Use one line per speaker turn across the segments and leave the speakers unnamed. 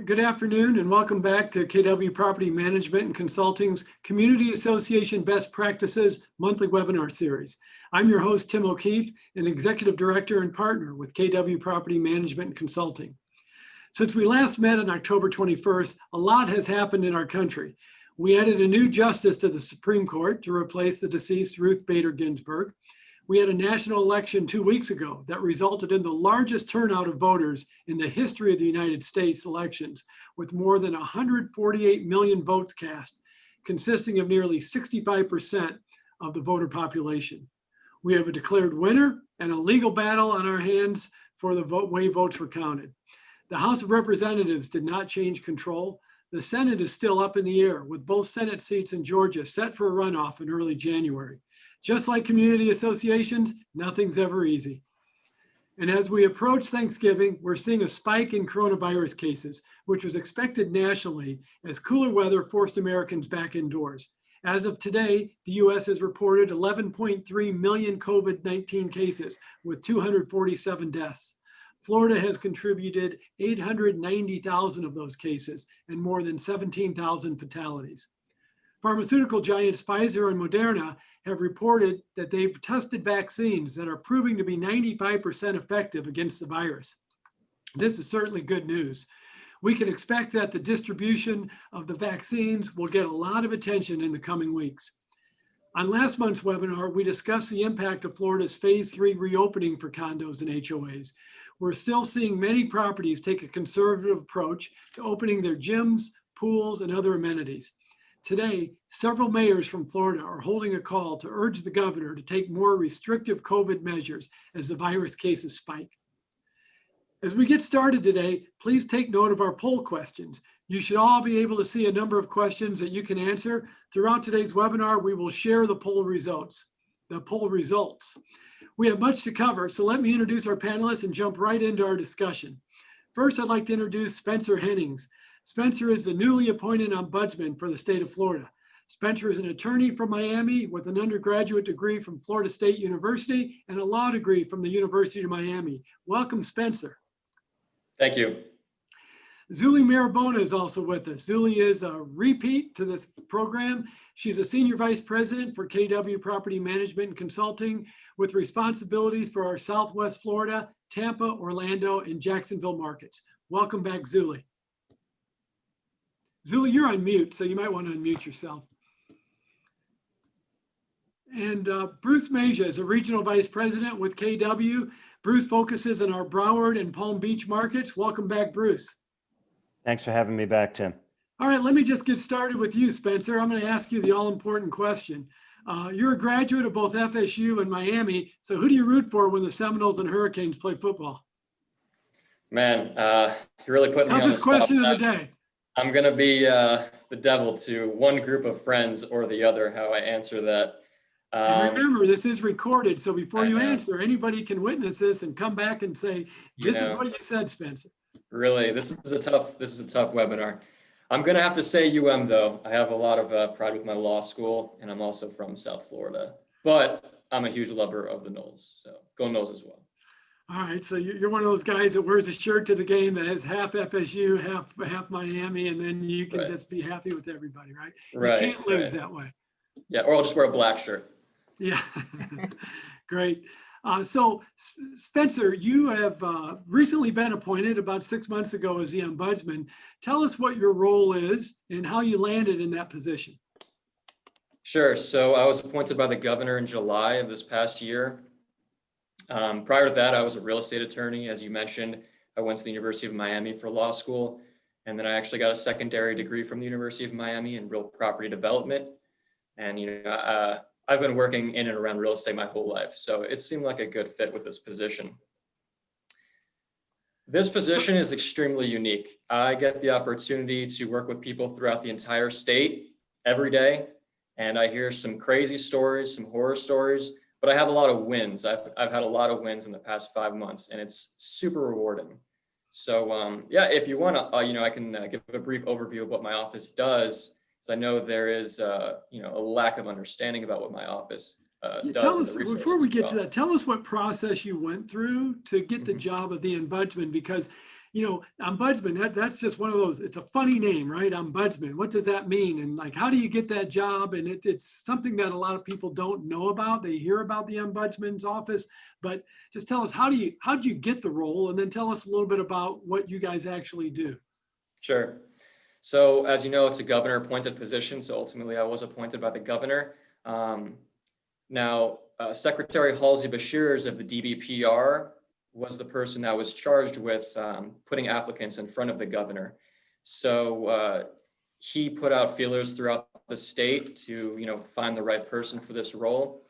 Good afternoon and welcome back to KW Property Management and Consulting's Community Association Best Practices monthly webinar series. I'm your host, Tim O'Keefe, an Executive Director and Partner with KW Property Management and Consulting. Since we last met on October 21st, a lot has happened in our country. We added a new justice to the Supreme Court to replace the deceased Ruth Bader Ginsburg. We had a national election 2 weeks ago that resulted in the largest turnout of voters in the history of the United States elections, with more than 148 million votes cast, consisting of nearly 65% of the voter population. We have a declared winner and a legal battle on our hands for the way votes were counted. The House of Representatives did not change control. The Senate is still up in the air, with both Senate seats in Georgia set for a runoff in early January. Just like community associations, nothing's ever easy. And as we approach Thanksgiving, we're seeing a spike in coronavirus cases, which was expected nationally as cooler weather forced Americans back indoors. As of today, the US has reported 11.3 million COVID-19 cases with 247 deaths. Florida has contributed 890,000 of those cases and more than 17,000 fatalities. Pharmaceutical giants Pfizer and Moderna have reported that they've tested vaccines that are proving to be 95% effective against the virus. This is certainly good news. We can expect that the distribution of the vaccines will get a lot of attention in the coming weeks. On last month's webinar, we discussed the impact of Florida's phase 3 reopening for condos and HOAs. We're still seeing many properties take a conservative approach to opening their gyms, pools, and other amenities. Today, several mayors from Florida are holding a call to urge the governor to take more restrictive COVID measures as the virus cases spike. As we get started today, please take note of our poll questions. You should all be able to see a number of questions that you can answer. Throughout today's webinar, we will share the poll results. We have much to cover, so let me introduce our panelists and jump right into our discussion. First, I'd like to introduce Spencer Hennings. Spencer is the newly appointed ombudsman for the state of Florida. Spencer is an attorney from Miami with an undergraduate degree from Florida State University and a law degree from the University of Miami. Welcome, Spencer.
Thank you.
Zuly Maribona is also with us. Zuly is a repeat to this program. She's a senior vice president for KW Property Management and Consulting with responsibilities for our Southwest Florida, Tampa, Orlando, and Jacksonville markets. Welcome back, Zuly. Zuly, you're on mute, so you might want to unmute yourself. And Bruce Masia is a regional vice president with KW. Bruce focuses on our Broward and Palm Beach markets. Welcome back, Bruce.
Thanks for having me back, Tim.
All right, let me just get started with you, Spencer. I'm going to ask you the all-important question. You're a graduate of both FSU and Miami, so who do you root for when the Seminoles and Hurricanes play football?
Man, you're really putting me on the spot.
Toughest question of the day.
I'm going to be the devil to one group of friends or the other, how I answer that.
And remember, this is recorded, so before you answer, anybody can witness this and come back and say, this is what you said, Spencer.
Really, this is a tough webinar. I'm going to have to say UM, though. I have a lot of pride with my law school, and I'm also from South Florida. But I'm a huge lover of the Noles, so go Noles as well.
All right, so you're one of those guys that wears a shirt to the game that has half FSU, half Miami, and then you can just be happy with everybody, right?
Right.
You can't lose that way.
Yeah, or I'll just wear a black shirt.
Yeah, great. So Spencer, you have recently been appointed about 6 months ago as the ombudsman. Tell us what your role is and how you landed in that position.
Sure. So I was appointed by the governor in July of this past year. Prior to that, I was a real estate attorney. As you mentioned, I went to the University of Miami for law school, and then I actually got a secondary degree from the University of Miami in real property development. And, I've been working in and around real estate my whole life, so it seemed like a good fit with this position. This position is extremely unique. I get the opportunity to work with people throughout the entire state every day, and I hear some crazy stories, some horror stories, but I have a lot of wins. I've had a lot of wins in the past 5 months, and it's super rewarding. So yeah, if you want to, I can give a brief overview of what my office does. So I know there is, a lack of understanding about what my office does.
Tell us, before we get to that, tell us what process you went through to get the job of the ombudsman, because Ombudsman, that's just one of those, it's a funny name, right? Ombudsman. What does that mean? And like, how do you get that job? And it's something that a lot of people don't know about. They hear about the Ombudsman's office, but just tell us, how did you get the role? And then tell us a little bit about what you guys actually do.
Sure. So as you know, it's a governor appointed position. So ultimately I was appointed by the governor. Now, Secretary Halsey Bashirs of the DBPR was the person that was charged with putting applicants in front of the governor. So he put out feelers throughout the state to, find the right person for this role.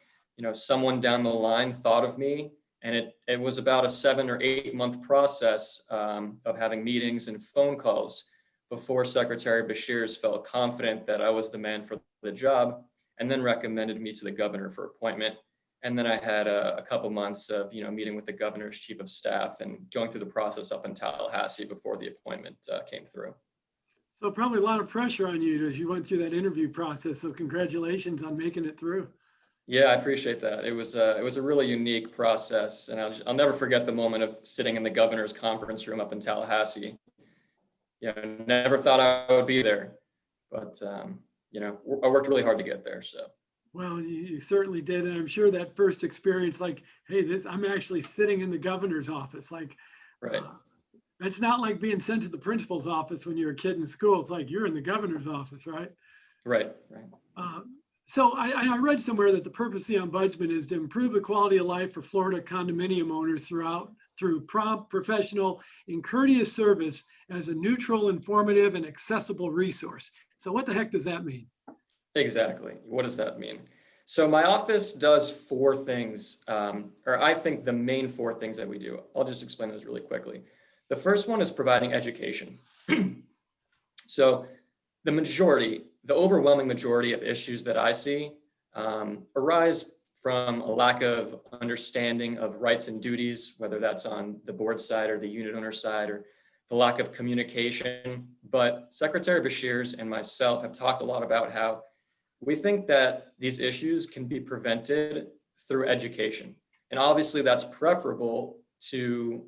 Someone down the line thought of me, and it was about a 7 or 8 month process of having meetings and phone calls before Secretary Bashirs felt confident that I was the man for the job, and then recommended me to the governor for appointment. And then I had a couple months of, meeting with the governor's chief of staff and going through the process up in Tallahassee before the appointment came through.
So probably a lot of pressure on you as you went through that interview process. So congratulations on making it through.
Yeah, I appreciate that. It was a really unique process, and I'll never forget the moment of sitting in the governor's conference room up in Tallahassee. Never thought I would be there, but I worked really hard to get there. So.
Well, you certainly did. And I'm sure that first experience, like, hey, I'm actually sitting in the governor's office. Like,
right.
It's not like being sent to the principal's office when you're a kid in school. It's like you're in the governor's office, right?
Right.
So I read somewhere that the purpose of the Ombudsman is to improve the quality of life for Florida condominium owners through prompt, professional, and courteous service as a neutral, informative, and accessible resource. So what the heck does that mean?
Exactly. What does that mean? So my office does 4 things, or I think the main 4 things that we do. I'll just explain those really quickly. The first one is providing education. So the overwhelming majority of issues that I see arise from a lack of understanding of rights and duties, whether that's on the board side or the unit owner side, or the lack of communication. But Secretary Bashirs and myself have talked a lot about how we think that these issues can be prevented through education. And obviously that's preferable to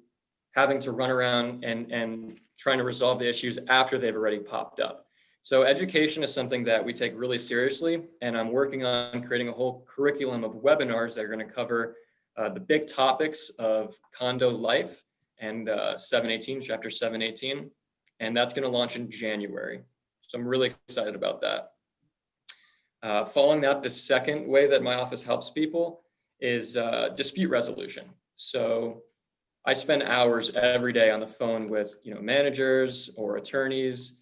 having to run around and trying to resolve the issues after they've already popped up. So education is something that we take really seriously. And I'm working on creating a whole curriculum of webinars that are going to cover the big topics of condo life and Chapter 718. And that's going to launch in January. So I'm really excited about that. Following that, the second way that my office helps people is dispute resolution. So I spend hours every day on the phone with managers or attorneys,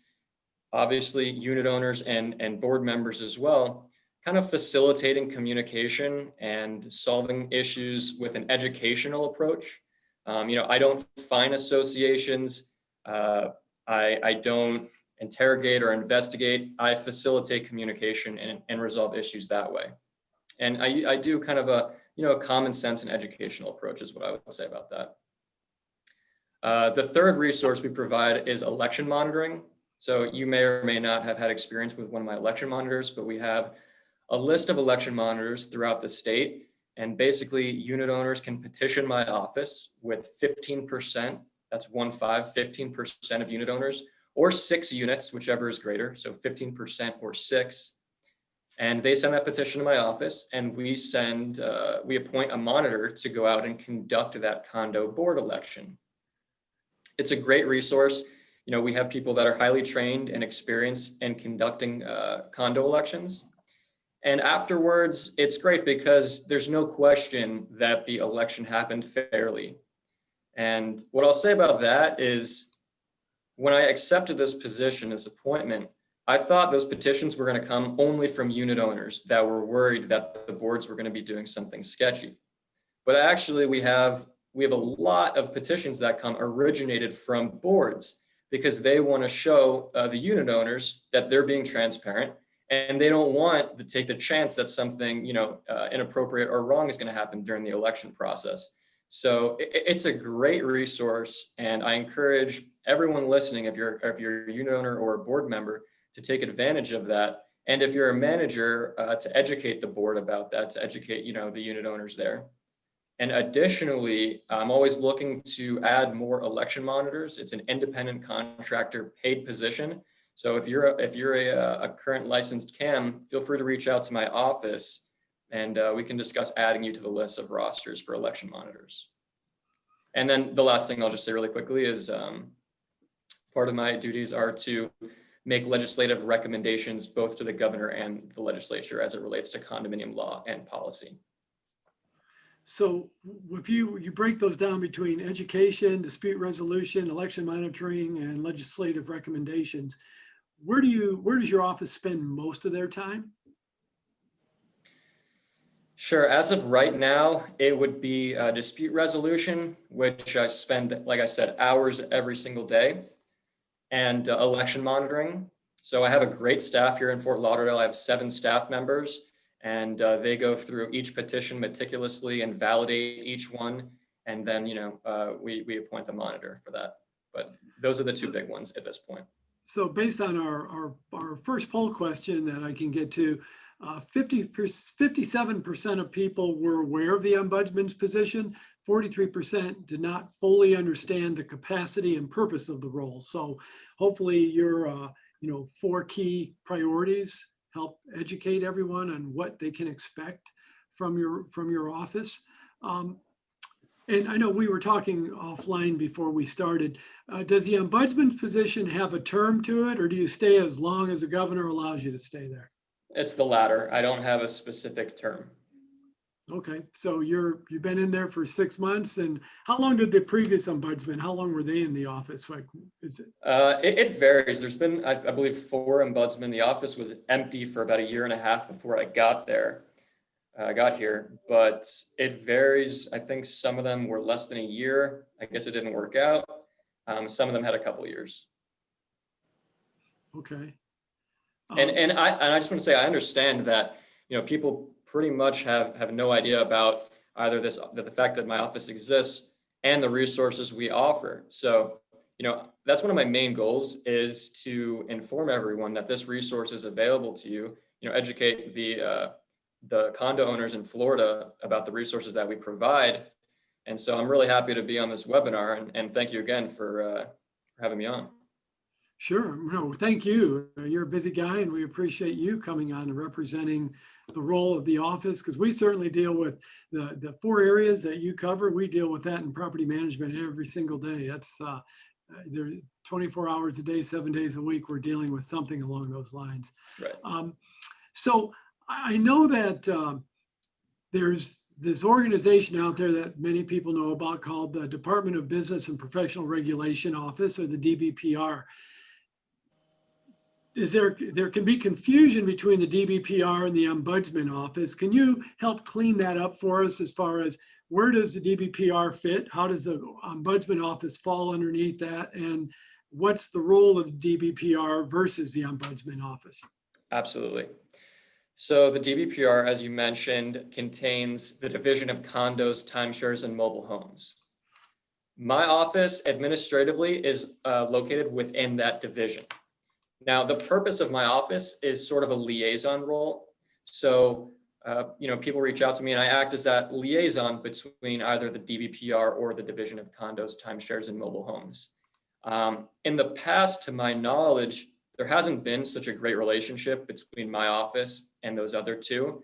obviously unit owners and board members as well, kind of facilitating communication and solving issues with an educational approach. I don't fine associations. I don't interrogate or investigate. I facilitate communication and resolve issues that way. And I do kind of a common sense and educational approach is what I would say about that. The third resource we provide is election monitoring. So you may or may not have had experience with one of my election monitors, but we have a list of election monitors throughout the state. And basically unit owners can petition my office with 15%, that's 15% of unit owners, or 6 units, whichever is greater, so 15% or 6. And they send that petition to my office, and we appoint a monitor to go out and conduct that condo board election. It's a great resource. We have people that are highly trained and experienced in conducting condo elections. And afterwards, it's great because there's no question that the election happened fairly. And what I'll say about that is, when I accepted this position, this appointment, I thought those petitions were going to come only from unit owners that were worried that the boards were going to be doing something sketchy. But actually, we have a lot of petitions that come originated from boards because they want to show the unit owners that they're being transparent, and they don't want to take the chance that something inappropriate or wrong is going to happen during the election process. So it's a great resource, and I encourage everyone listening, if you're a unit owner or a board member, to take advantage of that. And if you're a manager, to educate the board about that, to educate the unit owners there. And additionally, I'm always looking to add more election monitors. It's an independent contractor paid position. So if you're a current licensed CAM, feel free to reach out to my office, and we can discuss adding you to the list of rosters for election monitors. And then the last thing I'll just say really quickly is part of my duties are to make legislative recommendations both to the governor and the legislature as it relates to condominium law and policy.
So if you break those down between education, dispute resolution, election monitoring, and legislative recommendations, where does your office spend most of their time?
Sure. As of right now, it would be dispute resolution, which I spend, like I said, hours every single day, and election monitoring. So I have a great staff here in Fort Lauderdale. I have 7 staff members, and they go through each petition meticulously and validate each one. And then, we appoint the monitor for that. But those are the 2 big ones at this point.
So based on our first poll question that I can get to, 57% of people were aware of the ombudsman's position. 43% did not fully understand the capacity and purpose of the role. So hopefully your 4 key priorities help educate everyone on what they can expect from your office. And I know we were talking offline before we started. Does the ombudsman's position have a term to it, or do you stay as long as the governor allows you to stay there?
It's the latter. I don't have a specific term.
Okay, so you've been in there for 6 months, and how long did the previous ombudsman? How long were they in the office? Like, is it?
It varies. There's been, I believe, 4 ombudsmen. The office was empty for about 1.5 years before I got there. I got here, but it varies. I think some of them were less than 1 year. I guess it didn't work out. Some of them had a couple of years.
Okay.
And I just want to say, I understand that, people pretty much have no idea about either the fact that my office exists and the resources we offer. So, that's one of my main goals, is to inform everyone that this resource is available to you, educate the condo owners in Florida about the resources that we provide. And so I'm really happy to be on this webinar, and thank you again for having me on.
Sure. No, thank you. You're a busy guy, and we appreciate you coming on and representing the role of the office, because we certainly deal with the 4 areas that you cover. We deal with that in property management every single day. That's there's 24 hours a day, 7 days a week. We're dealing with something along those lines.
Right.
So I know that there's this organization out there that many people know about called the Department of Business and Professional Regulation Office, or the DBPR. There can be confusion between the DBPR and the Ombudsman Office. Can you help clean that up for us as far as where does the DBPR fit? How does the Ombudsman Office fall underneath that? And what's the role of the DBPR versus the Ombudsman Office?
Absolutely. So the DBPR, as you mentioned, contains the Division of Condos, Timeshares, and Mobile Homes. My office administratively is located within that division. Now, the purpose of my office is sort of a liaison role. So, people reach out to me, and I act as that liaison between either the DBPR or the Division of Condos, Timeshares, and Mobile Homes. In the past, to my knowledge, there hasn't been such a great relationship between my office and those other 2.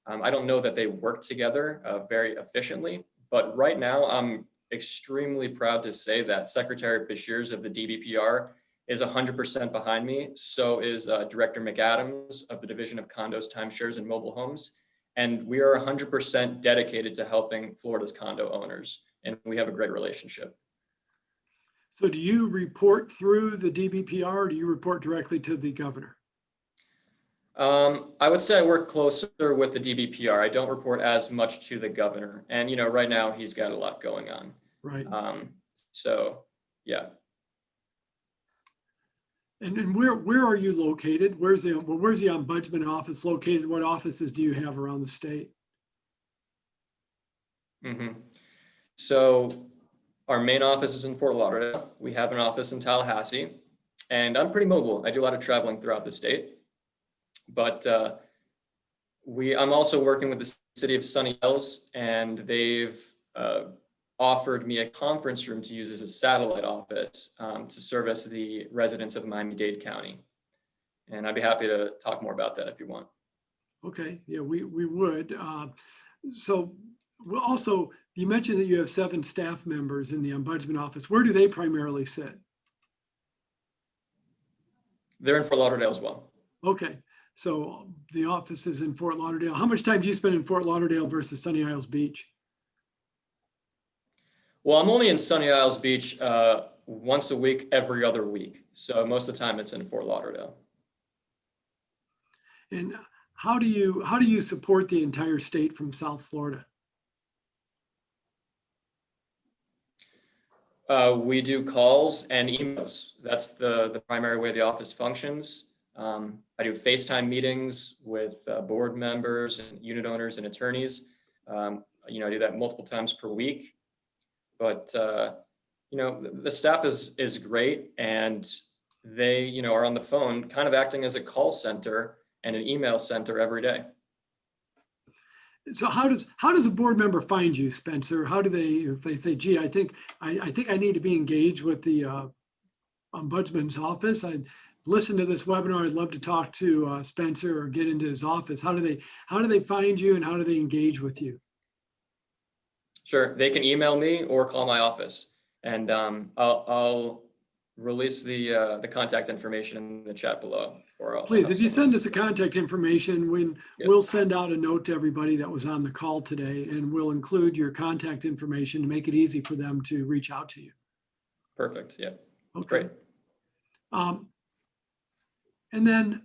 I don't know that they work together very efficiently, but right now I'm extremely proud to say that Secretary Bashirs of the DBPR is 100% behind me. So is Director McAdams of the Division of Condos, Timeshares, and Mobile Homes. And we are 100% dedicated to helping Florida's condo owners, and we have a great relationship.
So do you report through the DBPR, or do you report directly to the governor?
I would say I work closer with the DBPR. I don't report as much to the governor. And, right now he's got a lot going on.
Right.
So, yeah.
And where are you located? Where's the Ombudsman Office located? What offices do you have around the state?
Mm-hmm. So our main office is in Fort Lauderdale. We have an office in Tallahassee, and I'm pretty mobile. I do a lot of traveling throughout the state, but I'm also working with the city of Sunny Hills, and they've offered me a conference room to use as a satellite office to service the residents of Miami-Dade County. And I'd be happy to talk more about that if you want.
Okay, yeah, we would. So also, you mentioned that you have 7 staff members in the Ombudsman office. Where do they primarily sit?
They're in Fort Lauderdale as well.
Okay, so the office is in Fort Lauderdale. How much time do you spend in Fort Lauderdale versus Sunny Isles Beach?
Well, I'm only in Sunny Isles Beach once a week, every other week. So most of the time it's in Fort Lauderdale.
And how do you support the entire state from South Florida?
We do calls and emails. That's the primary way the office functions. I do FaceTime meetings with board members and unit owners and attorneys. I do that multiple times per week. But the staff is great, and they are on the phone, kind of acting as a call center and an email center every day.
So how does a board member find you, Spencer? How do they, if they say, gee, I think I need to be engaged with the Ombudsman's office. I'd listen to this webinar. I'd love to talk to Spencer or get into his office. How do they find you, and how do they engage with you?
Sure, they can email me or call my office, and I'll release the contact information in the chat below.
Please, if you send us the contact information, we'll send out a note to everybody that was on the call today, and we'll include your contact information to make it easy for them to reach out to you.
Perfect. Yeah.
Okay.
Great.
And then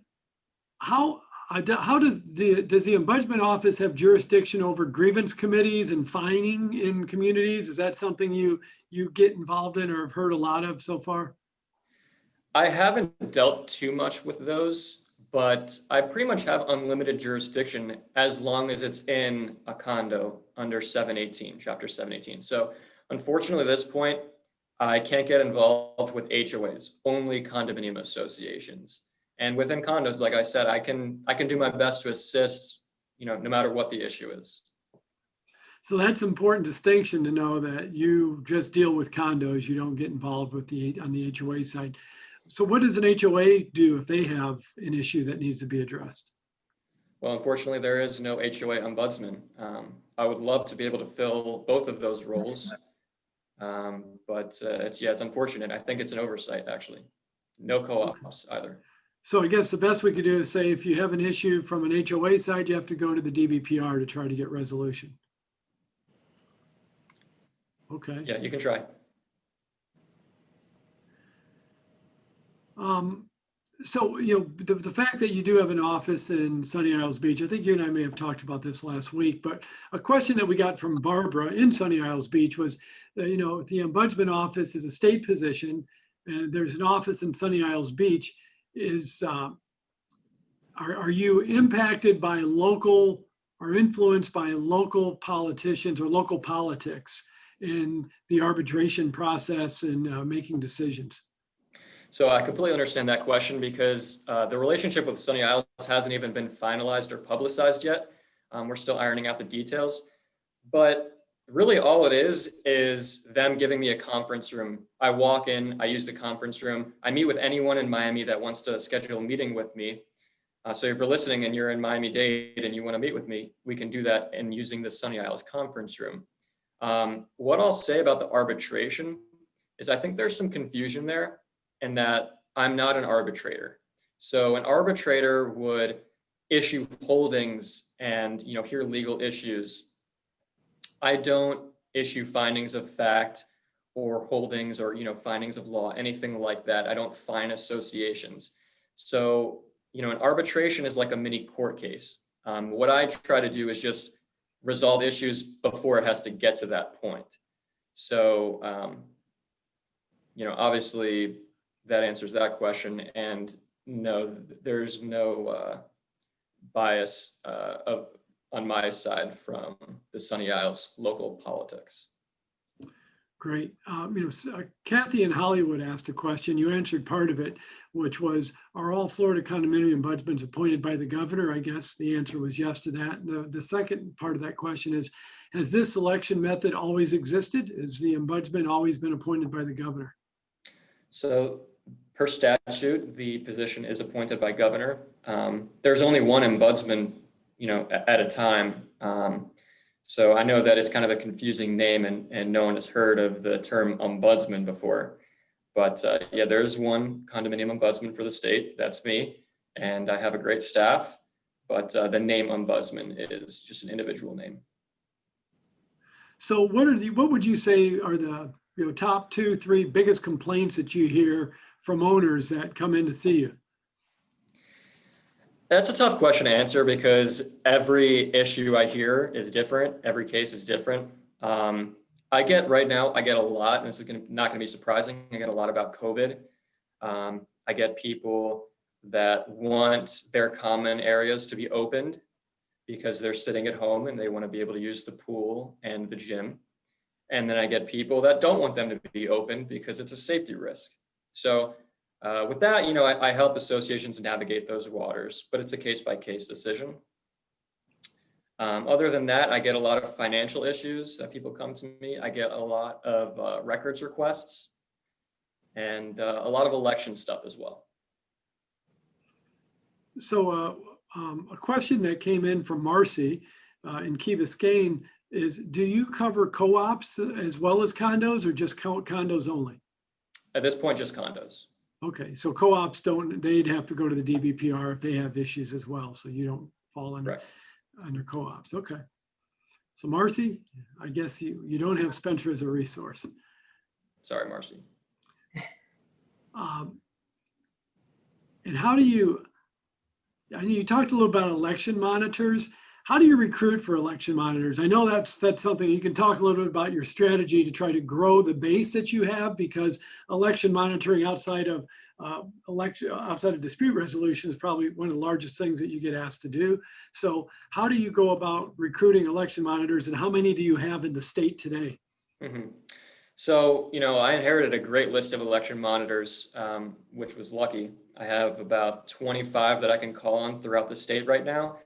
how does the Ombudsman office have jurisdiction over grievance committees and fining in communities? Is that something you get involved in or have heard a lot of so far?
I haven't dealt too much with those, but I pretty much have unlimited jurisdiction as long as it's in a condo under 718, Chapter 718. So unfortunately, at this point, I can't get involved with HOAs, only condominium associations. And within condos, like I said, I can do my best to assist, no matter what the issue is.
So that's an important distinction to know, that you just deal with condos. You don't get involved with on the HOA side. So what does an HOA do if they have an issue that needs to be addressed?
Well, unfortunately, there is no HOA ombudsman. I would love to be able to fill both of those roles, but it's unfortunate. I think it's an oversight, actually. No co-ops either.
So I guess the best we could do is say, if you have an issue from an HOA side, you have to go to the DBPR to try to get resolution. Okay.
Yeah, you can try.
So, the fact that you do have an office in Sunny Isles Beach, I think you and I may have talked about this last week, but a question that we got from Barbara in Sunny Isles Beach was, the Ombudsman office is a state position, and there's an office in Sunny Isles Beach. Are you impacted by local or influenced by local politicians or local politics in the arbitration process and making decisions?
So I completely understand that question, because the relationship with Sunny Isles hasn't even been finalized or publicized yet. We're still ironing out the details, but really all it is them giving me a conference room. I walk in, I use the conference room. I meet with anyone in Miami that wants to schedule a meeting with me. So if you're listening and you're in Miami-Dade and you want to meet with me, we can do that in using the Sunny Isles conference room. What I'll say about the arbitration is I think there's some confusion there, in that I'm not an arbitrator. So an arbitrator would issue holdings and hear legal issues. I don't issue findings of fact or holdings or findings of law, anything like that. I don't fine associations. So an arbitration is like a mini court case. What I try to do is just resolve issues before it has to get to that point. So obviously that answers that question. And no, there's no bias on my side from the Sunny Isles local politics.
Great. Kathy in Hollywood asked a question. You answered part of it, which was, are all Florida condominium ombudsmen appointed by the governor? I guess the answer was yes to that. The second part of that question is, has this selection method always existed? Has the ombudsman always been appointed by the governor?
So per statute, the position is appointed by governor. There's only one ombudsman, at a time. So I know that it's kind of a confusing name and no one has heard of the term ombudsman before. But yeah, there's one condominium ombudsman for the state. That's me. And I have a great staff. But the name ombudsman is just an individual name.
So what would you say are the top 2-3 biggest complaints that you hear from owners that come in to see you?
That's a tough question to answer because every issue I hear is different. Every case is different. I get a lot, and this is not going to be surprising. I get a lot about COVID. I get people that want their common areas to be opened because they're sitting at home and they want to be able to use the pool and the gym. And then I get people that don't want them to be open because it's a safety risk. So with that, I help associations navigate those waters, but it's a case-by-case decision. Other than that, I get a lot of financial issues that people come to me. I get a lot of records requests and a lot of election stuff as well.
So a question that came in from Marcy in Key Biscayne is, do you cover co-ops as well as condos or just condos only?
At this point, just condos.
Okay, so co-ops they'd have to go to the DBPR if they have issues as well. So you don't fall under co-ops. Okay. So Marcy, I guess you don't have Spencer as a resource.
Sorry, Marcy.
And how do you talked a little about election monitors. How do you recruit for election monitors? I know that's something you can talk a little bit about your strategy to try to grow the base that you have, because election monitoring outside of dispute resolution is probably one of the largest things that you get asked to do. So how do you go about recruiting election monitors, and how many do you have in the state today?
Mm-hmm. So, I inherited a great list of election monitors, which was lucky. I have about 25 that I can call on throughout the state right now.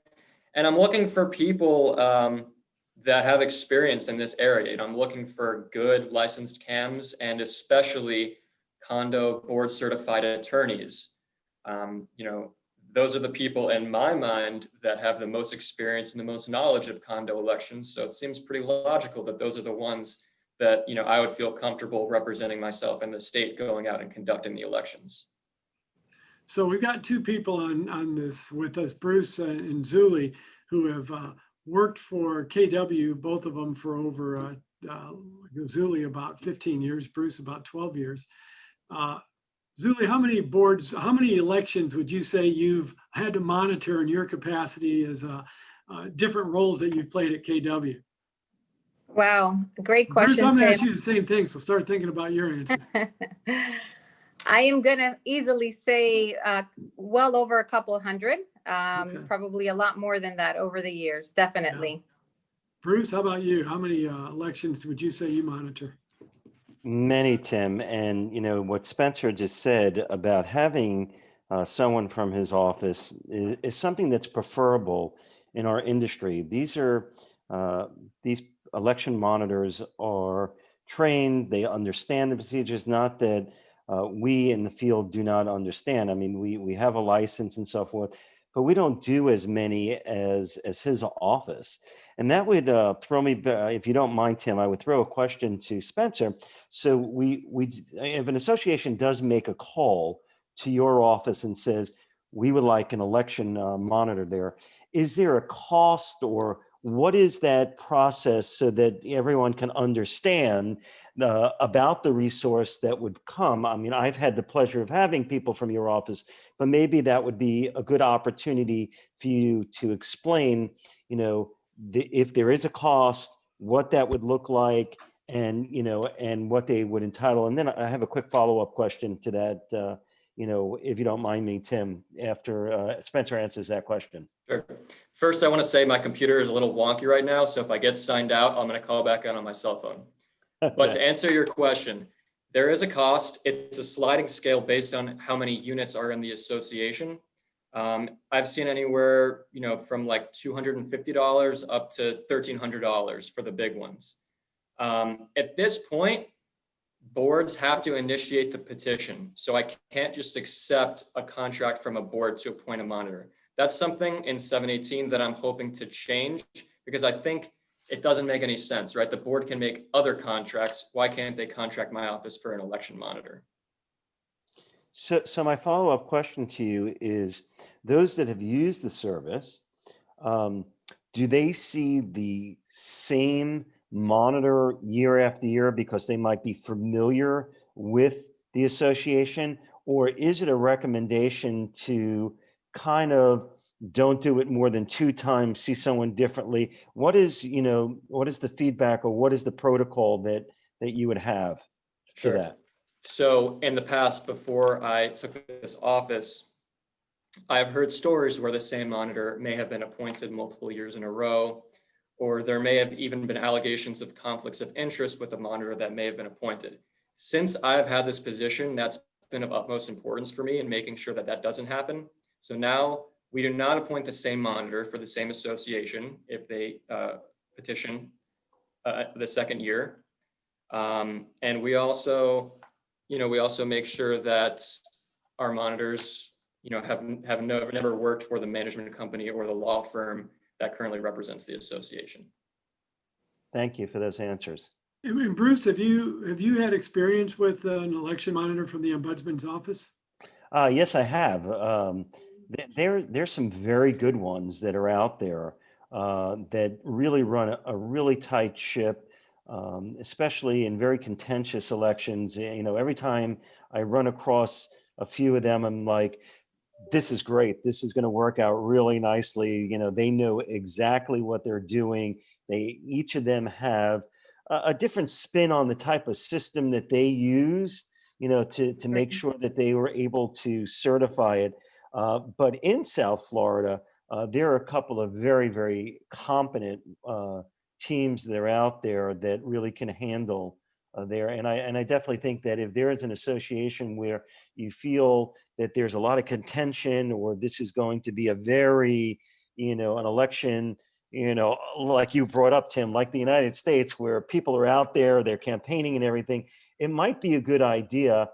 And I'm looking for people that have experience in this area. I'm looking for good licensed CAMs and especially condo board certified attorneys. Those are the people in my mind that have the most experience and the most knowledge of condo elections. So it seems pretty logical that those are the ones that, I would feel comfortable representing myself in the state going out and conducting the elections.
So we've got two people on this with us, Bruce and Zuly, who have worked for KW, both of them for over, Zuly about 15 years, Bruce about 12 years. Zuly, how many elections would you say you've had to monitor in your capacity as different roles that you've played at KW?
Wow, great question.
Bruce, I'm going to ask you the same thing, so start thinking about your answer.
I am going to easily say well over a couple hundred,
Okay.
probably a lot more than that over the years, definitely.
Yeah. Bruce, how about you? How many elections would you say you monitor?
Many, Tim. And, what Spencer just said about having someone from his office is something that's preferable in our industry. These election monitors are trained, they understand the procedures, not that we in the field do not understand. I mean, we have a license and so forth, but we don't do as many as his office. And that would throw me, if you don't mind, Tim, I would throw a question to Spencer. So if an association does make a call to your office and says, we would like an election monitor there, is there a cost, or what is that process so that everyone can understand about the resource that would come? I mean, I've had the pleasure of having people from your office, but maybe that would be a good opportunity for you to explain, if there is a cost, what that would look like, and, and what they would entitle. And then I have a quick follow-up question to that, if you don't mind me, Tim, after Spencer answers that question.
Sure. First, I want to say my computer is a little wonky right now. So if I get signed out, I'm going to call back in on my cell phone. But to answer your question, there is a cost. It's a sliding scale based on how many units are in the association. I've seen anywhere, from like $250 up to $1,300 for the big ones. At this point, boards have to initiate the petition. So I can't just accept a contract from a board to appoint a monitor. That's something in 718 that I'm hoping to change, because I think it doesn't make any sense, right? The board can make other contracts. Why can't they contract my office for an election monitor?
So my follow-up question to you is, those that have used the service, do they see the same monitor year after year because they might be familiar with the association? Or is it a recommendation to kind of don't do it more than 2 times, see someone differently? What is the feedback, or what is the protocol that you would have for that?
So in the past, before I took this office, I've heard stories where the same monitor may have been appointed multiple years in a row, or there may have even been allegations of conflicts of interest with the monitor that may have been appointed. Since I've had this position, that's been of utmost importance for me in making sure that that doesn't happen. So now we do not appoint the same monitor for the same association if they petition the second year. And we also make sure that our monitors, have never worked for the management company or the law firm that currently represents the association.
Thank you for those answers.
And Bruce, have you had experience with an election monitor from the Ombudsman's office?
Yes, I have. There's some very good ones that are out there that really run a really tight ship, especially in very contentious elections. Every time I run across a few of them, I'm like, this is great. This is going to work out really nicely. They know exactly what they're doing. Each of them have a different spin on the type of system that they used, to make sure that they were able to certify it. But in South Florida, there are a couple of very, very competent teams that are out there that really can handle there. And I definitely think that if there is an association where you feel that there's a lot of contention, or this is going to be a very, an election, like you brought up, Tim, like the United States, where people are out there, they're campaigning and everything, it might be a good idea.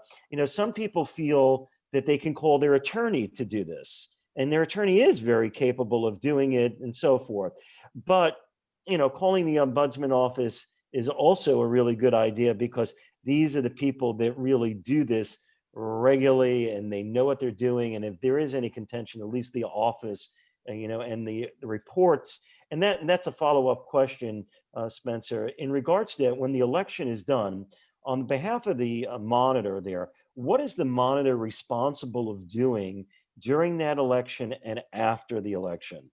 Some people feel that they can call their attorney to do this, and their attorney is very capable of doing it and so forth. But, calling the Ombudsman office is also a really good idea, because these are the people that really do this regularly, and they know what they're doing. And if there is any contention, at least the office, and the reports. And that's a follow-up question, Spencer, in regards to that. When the election is done, on behalf of the monitor there, what is the monitor responsible of doing during that election and after the election?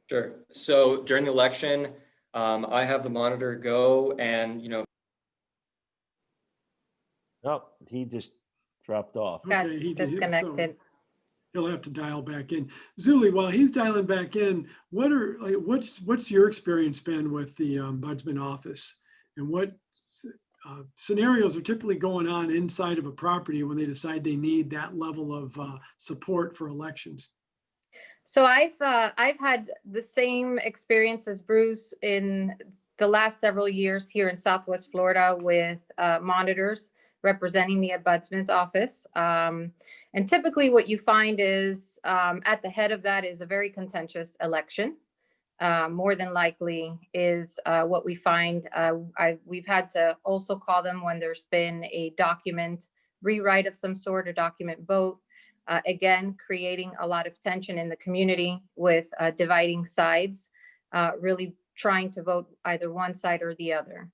Sure. So during the election, I have the monitor go and,
Oh, he just dropped off.
Got
Okay, he did. So
disconnected.
he'll have to dial back in. Zuly, while he's dialing back in, what's your experience been with the Ombudsman office, and what scenarios are typically going on inside of a property when they decide they need that level of support for elections?
So I've had the same experience as Bruce in the last several years here in Southwest Florida with monitors representing the Ombudsman's office. And typically what you find is at the head of that is a very contentious election. More than likely is what we find. We've had to also call them when there's been a document rewrite of some sort, a document vote. Again, creating a lot of tension in the community with dividing sides, really trying to vote either one side or the other.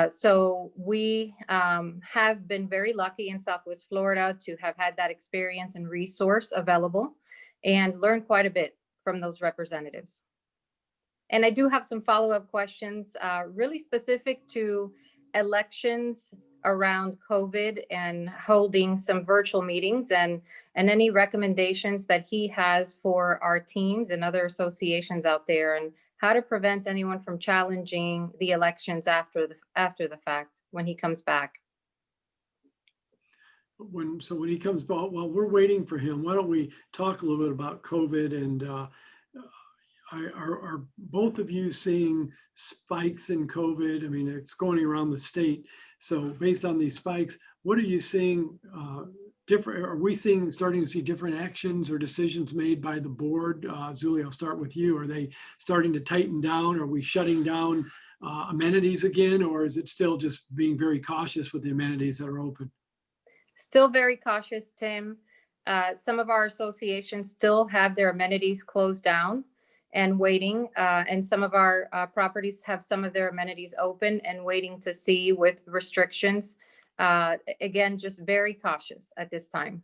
So we have been very lucky in Southwest Florida to have had that experience and resource available, and learned quite a bit from those representatives. And I do have some follow-up questions really specific to elections around COVID and holding some virtual meetings, and any recommendations that he has for our teams and other associations out there, and how to prevent anyone from challenging the elections after the fact when he comes back.
When he comes back, well, we're waiting for him. Why don't we talk a little bit about COVID, and are both of you seeing spikes in COVID? I mean, it's going around the state. So based on these spikes, what are you seeing different? Are we starting to see different actions or decisions made by the board? Zuly, I'll start with you. Are they starting to tighten down? Are we shutting down amenities again, or is it still just being very cautious with the amenities that are open?
Still very cautious, Tim. Some of our associations still have their amenities closed down and waiting, and some of our properties have some of their amenities open and waiting to see with restrictions. Again, just very cautious at this time.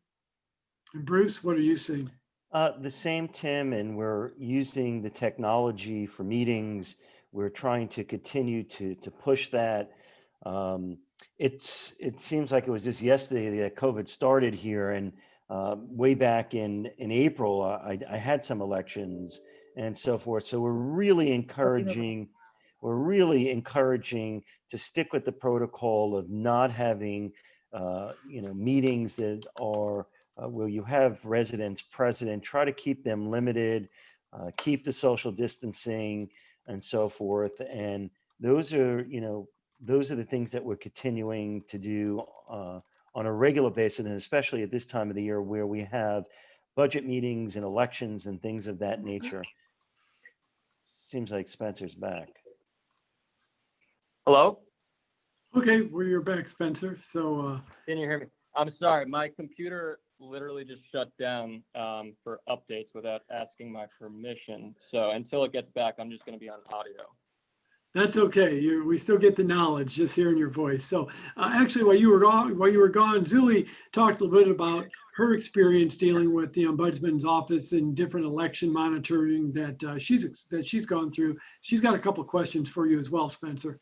And Bruce, what are you seeing?
The same, Tim, and we're using the technology for meetings. We're trying to continue to push that. It seems like it was just yesterday that COVID started here, and way back in April, I had some elections and so forth. So we're really encouraging to stick with the protocol of not having meetings that are where you have residents present. Try to keep them limited, keep the social distancing and so forth. And those are the things that we're continuing to do on a regular basis, and especially at this time of the year where we have budget meetings and elections and things of that nature. Seems like Spencer's back.
Hello?
Okay, well, you're back, Spencer. So
Can you hear me? I'm sorry, my computer literally just shut down for updates without asking my permission. So until it gets back, I'm just going to be on audio.
that's okay. We still get the knowledge just hearing your voice. So actually, while you were gone, Zuly talked a little bit about her experience dealing with the Ombudsman's office and different election monitoring that she's gone through. She's got a couple of questions for you as well, Spencer.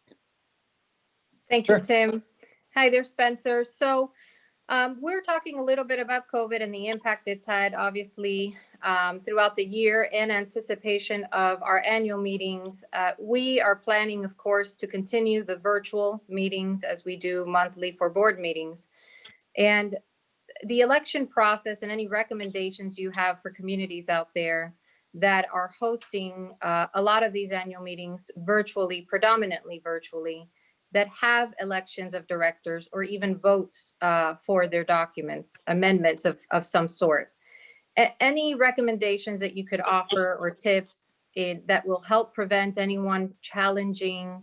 Thank you, Tim. Hi there, Spencer. So we're talking a little bit about COVID and the impact it's had, obviously, throughout the year in anticipation of our annual meetings. We are planning, of course, to continue the virtual meetings as we do monthly for board meetings. And the election process and any recommendations you have for communities out there that are hosting a lot of these annual meetings virtually, predominantly virtually, that have elections of directors or even votes for their documents, amendments of some sort. Any recommendations that you could offer or tips that will help prevent anyone challenging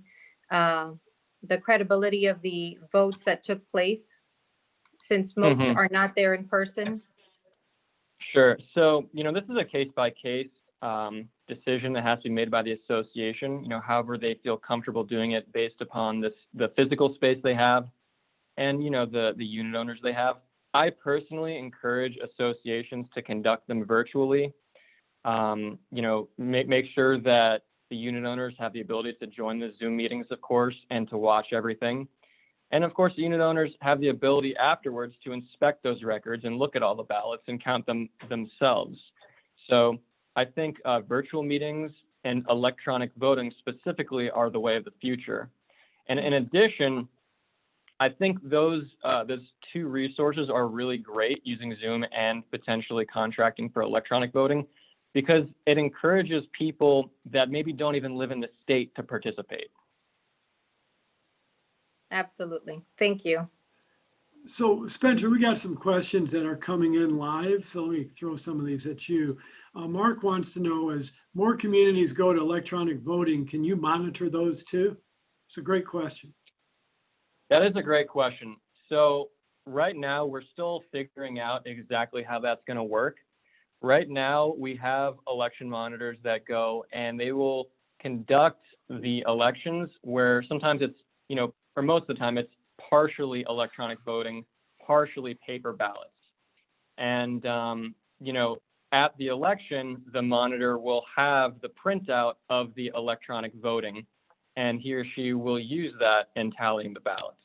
the credibility of the votes that took place, since most are not there in person?
Sure. So, this is a case-by-case decision that has to be made by the association, however they feel comfortable doing it based upon the physical space they have and, the unit owners they have. I personally encourage associations to conduct them virtually. Make sure that the unit owners have the ability to join the Zoom meetings, of course, and to watch everything. And of course, the unit owners have the ability afterwards to inspect those records and look at all the ballots and count them themselves. So I think virtual meetings and electronic voting specifically are the way of the future. And in addition, I think those two resources are really great, using Zoom and potentially contracting for electronic voting, because it encourages people that maybe don't even live in the state to participate.
Absolutely. Thank you.
So Spencer, we got some questions that are coming in live. So let me throw some of these at you. Mark wants to know, as more communities go to electronic voting, can you monitor those too? It's a great question.
That is a great question. So right now, we're still figuring out exactly how that's going to work. Right now, we have election monitors that go and they will conduct the elections where sometimes it's, or most of the time, it's partially electronic voting, partially paper ballots. And, at the election, the monitor will have the printout of the electronic voting, and he or she will use that in tallying the ballots.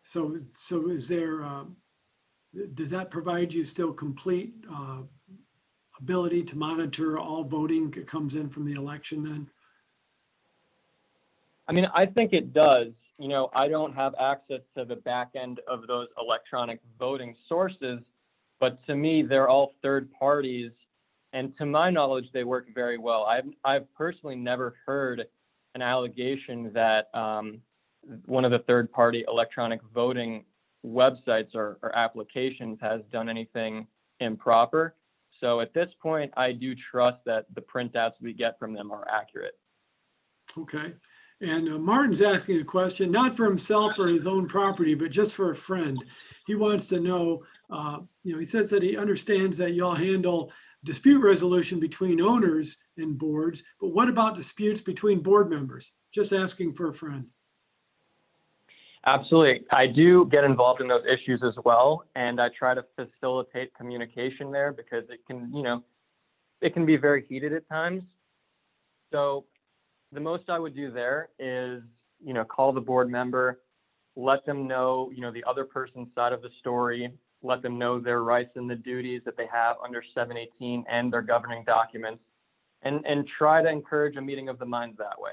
So is there Does that provide you still complete ability to monitor all voting that comes in from the election then?
I mean, I think it does. You know, I don't have access to the back end of those electronic voting sources, but to me, they're all third parties. And to my knowledge, they work very well. I've personally never heard an allegation that one of the third party electronic voting websites or applications has done anything improper. So at this point, I do trust that the printouts we get from them are accurate.
Okay. And Martin's asking a question, not for himself or his own property, but just for a friend. He wants to know, he says that he understands that y'all handle dispute resolution between owners and boards, but what about disputes between board members? Just asking for a friend.
Absolutely. I do get involved in those issues as well. And I try to facilitate communication there because it can be very heated at times. So the most I would do there is, call the board member, let them know, the other person's side of the story, let them know their rights and the duties that they have under 718 and their governing documents, and try to encourage a meeting of the minds that way.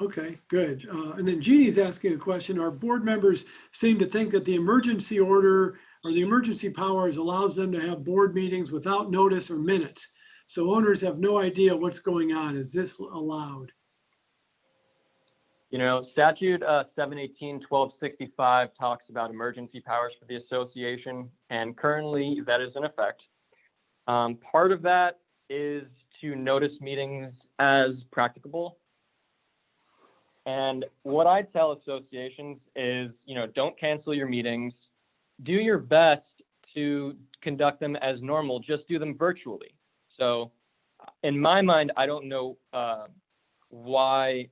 Okay, good. And then Jeannie's asking a question. Our board members seem to think that the emergency order or the emergency powers allows them to have board meetings without notice or minutes. So owners have no idea what's going on. Is this allowed?
Statute 718-1265 talks about emergency powers for the association, and currently that is in effect. Part of that is to notice meetings as practicable. And what I tell associations is, don't cancel your meetings. Do your best to conduct them as normal. Just do them virtually. So in my mind, I don't know why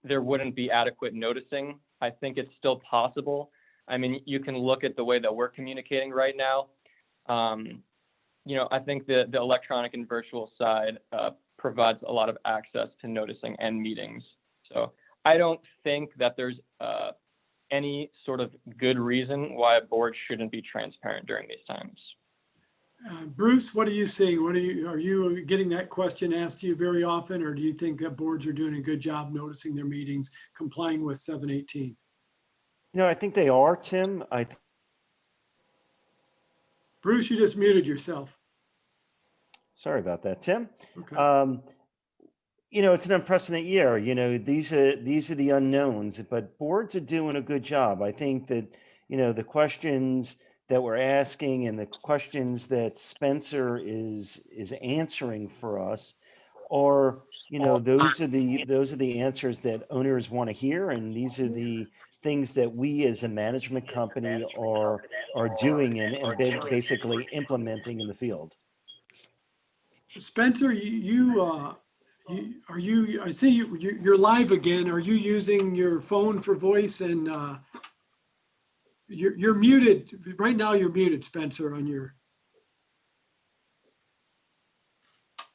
there wouldn't be adequate noticing. I think it's still possible. I mean, you can look at the way that we're communicating right now. I think the electronic and virtual side provides a lot of access to noticing and meetings. So I don't think that there's any sort of good reason why a board shouldn't be transparent during these times.
Bruce, what are you seeing? Are you getting that question asked to you very often, or do you think that boards are doing a good job noticing their meetings, complying with 718?
I think they are, Tim.
Bruce, you just muted yourself.
Sorry about that, Tim.
Okay.
It's an unprecedented year. These are the unknowns, but boards are doing a good job. I think that, the questions that we're asking and the questions that Spencer is answering for us are, those are the answers that owners want to hear, and these are the things that we as a management company are doing and basically implementing in the field.
Spencer, I see you're live again. Are you using your phone for voice? And you're muted right now. You're muted, Spencer, on your.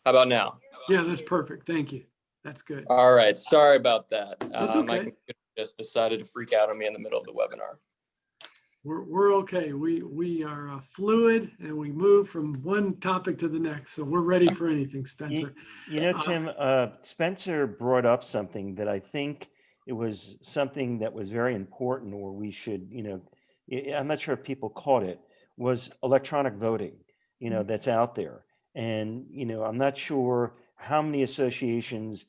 How about now?
Yeah, that's perfect. Thank you. That's good.
All right. Sorry about that.
That's okay.
My computer just decided to freak out on me in the middle of the webinar.
We're okay. We are fluid and we move from one topic to the next. So we're ready for anything, Spencer.
Tim, Spencer brought up something that I think it was something that was very important, or we should, I'm not sure if people caught it, was electronic voting, that's out there. And, I'm not sure how many associations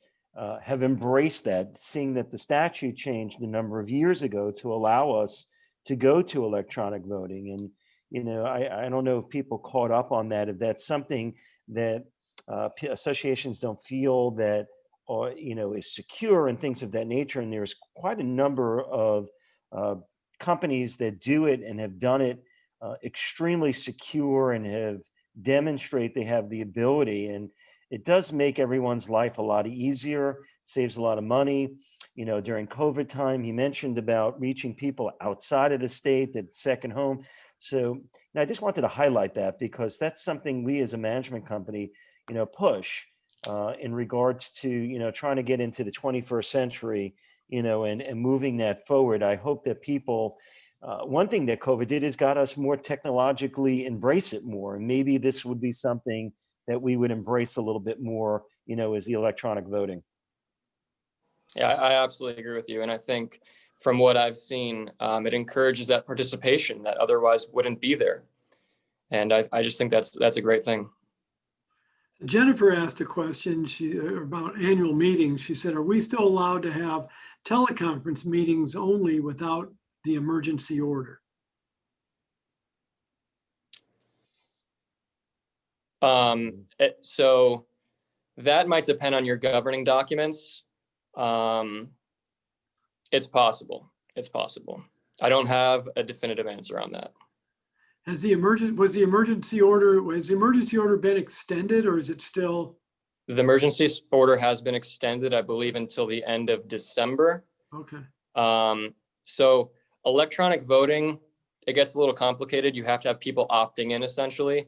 have embraced that, seeing that the statute changed a number of years ago to allow us to go to electronic voting. And, I don't know if people caught up on that, if that's something that associations don't feel that, is secure and things of that nature. And there's quite a number of companies that do it and have done it extremely secure and have demonstrate they have the ability. And it does make everyone's life a lot easier, saves a lot of money. During COVID time, he mentioned about reaching people outside of the state, that second home. So I just wanted to highlight that because that's something we as a management company, push in regards to, trying to get into the 21st century, and moving that forward. I hope that people one thing that COVID did is got us more technologically embrace it more. And maybe this would be something that we would embrace a little bit more, as the electronic voting.
Yeah, I absolutely agree with you. And I think from what I've seen, it encourages that participation that otherwise wouldn't be there. And I just think that's a great thing.
Jennifer asked a question about annual meetings. She said, are we still allowed to have teleconference meetings only without the emergency order?
So that might depend on your governing documents. It's possible. It's possible. I don't have a definitive answer on that.
Has the emergency order been extended, or is it still?
The emergency order has been extended, I believe, until the end of December.
Okay.
So electronic voting, it gets a little complicated. You have to have people opting in essentially,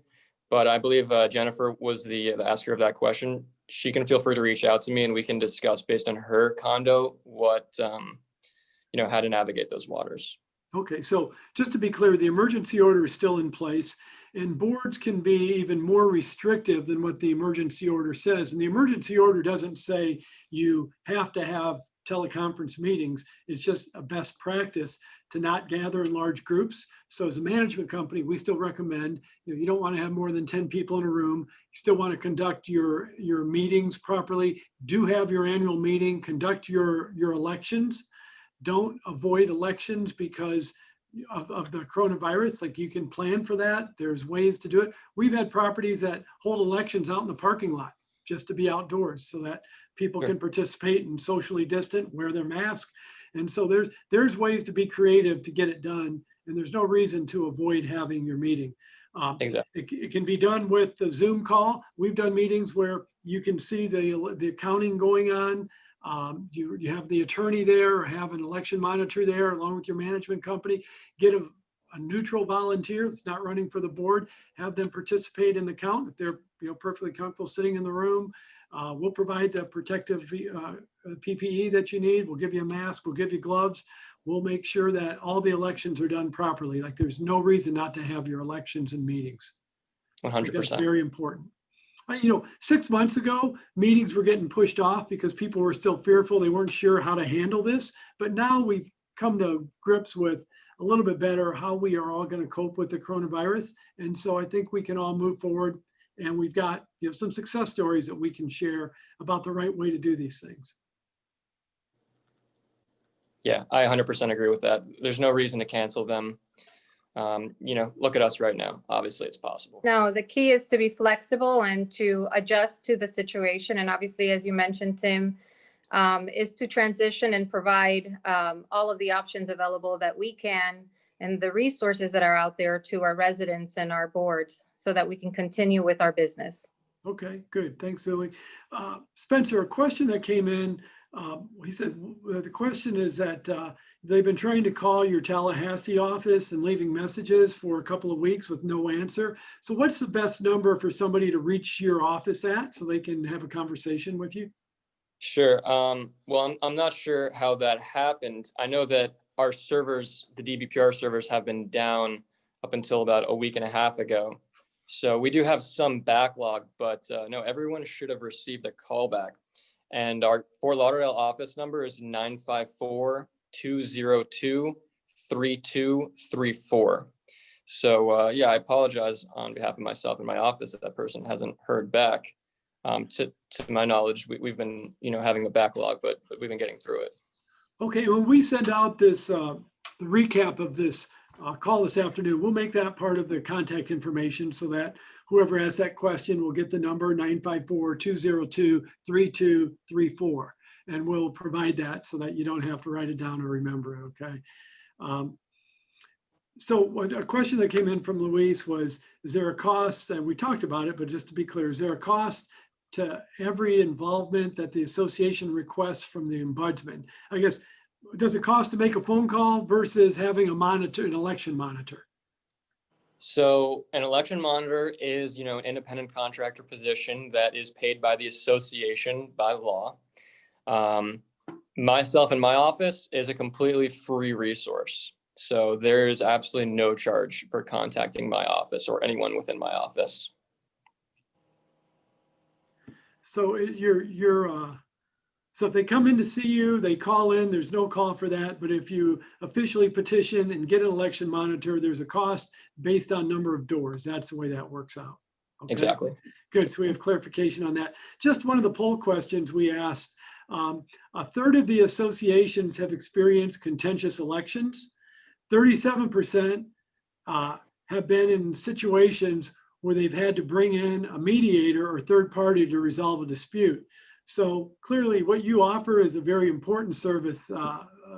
but I believe Jennifer was the asker of that question. She can feel free to reach out to me and we can discuss based on her condo what, how to navigate those waters.
Okay, so just to be clear, the emergency order is still in place, and boards can be even more restrictive than what the emergency order says. And the emergency order doesn't say you have to have teleconference meetings. It's just a best practice to not gather in large groups. So as a management company, we still recommend, you don't want to have more than 10 people in a room. You still want to conduct your meetings properly. Do have your annual meeting, conduct your elections. Don't avoid elections because of the coronavirus. Like, you can plan for that. There's ways to do it. We've had properties that hold elections out in the parking lot just to be outdoors so that people can participate and socially distant, wear their mask. And so there's ways to be creative to get it done. And there's no reason to avoid having your meeting.
Exactly.
It can be done with the Zoom call. We've done meetings where you can see the accounting going on. You have the attorney there, or have an election monitor there along with your management company. Get a neutral volunteer that's not running for the board, have them participate in the count if they're perfectly comfortable sitting in the room. We'll provide the protective PPE that you need. We'll give you a mask, we'll give you gloves. We'll make sure that all the elections are done properly. Like, there's no reason not to have your elections and meetings.
100%.
That's very important. 6 months ago, meetings were getting pushed off because people were still fearful. They weren't sure how to handle this. But now we've come to grips with a little bit better how we are all going to cope with the coronavirus. And so I think we can all move forward. And we've got some success stories that we can share about the right way to do these things.
Yeah, I 100% agree with that. There's no reason to cancel them. Look at us right now. Obviously, it's possible.
No, the key is to be flexible and to adjust to the situation. And obviously, as you mentioned, Tim, is to transition and provide all of the options available that we can and the resources that are out there to our residents and our boards so that we can continue with our business.
Okay, good. Thanks, Zuly. Spencer, a question that came in. He said, the question is that they've been trying to call your Tallahassee office and leaving messages for a couple of weeks with no answer. So what's the best number for somebody to reach your office at so they can have a conversation with you?
Sure. Well, I'm not sure how that happened. I know that our servers, the DBPR servers, have been down up until about a week and a half ago. So we do have some backlog, but no, everyone should have received a callback. And our Fort Lauderdale office number is 954-202-3234. So I apologize on behalf of myself and my office that person hasn't heard back. To my knowledge, we've been having a backlog, but we've been getting through it.
Okay, when we send out this the recap of this call this afternoon, we'll make that part of the contact information so that whoever asks that question will get the number 954-202-3234, and we'll provide that so that you don't have to write it down or remember it. Okay. So a question that came in from Luis was, is there a cost, and we talked about it, but just to be clear, is there a cost to every involvement that the association requests from the ombudsman? I guess, does it cost to make a phone call versus having an election monitor?
So an election monitor is, an independent contractor position that is paid by the association by law. Myself and my office is a completely free resource. So there is absolutely no charge for contacting my office or anyone within my office.
So so if they come in to see you, they call in, there's no call for that. But if you officially petition and get an election monitor, there's a cost based on number of doors. That's the way that works out. Okay?
Exactly.
Good. So we have clarification on that. Just one of the poll questions we asked. A third of the associations have experienced contentious elections. 37% have been in situations where they've had to bring in a mediator or third party to resolve a dispute. So clearly what you offer is a very important service,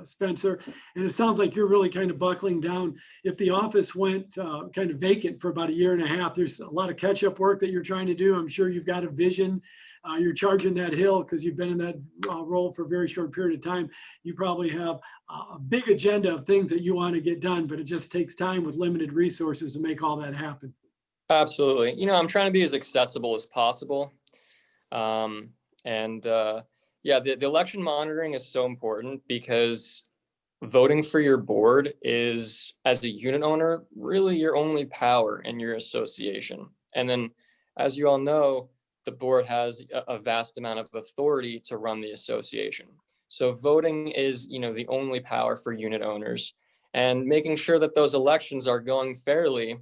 Spencer, and it sounds like you're really kind of buckling down. If the office went kind of vacant for about a year and a half, there's a lot of catch-up work that you're trying to do. I'm sure you've got a vision. You're charging that hill because you've been in that role for a very short period of time. You probably have a big agenda of things that you want to get done, but it just takes time with limited resources to make all that happen.
Absolutely. You know, I'm trying to be as accessible as possible. Yeah, the election monitoring is so important because voting for your board is, as a unit owner, really your only power in your association. And then, as you all know, the board has a vast amount of authority to run the association. So voting is, you know, the only power for unit owners, and making sure that those elections are going fairly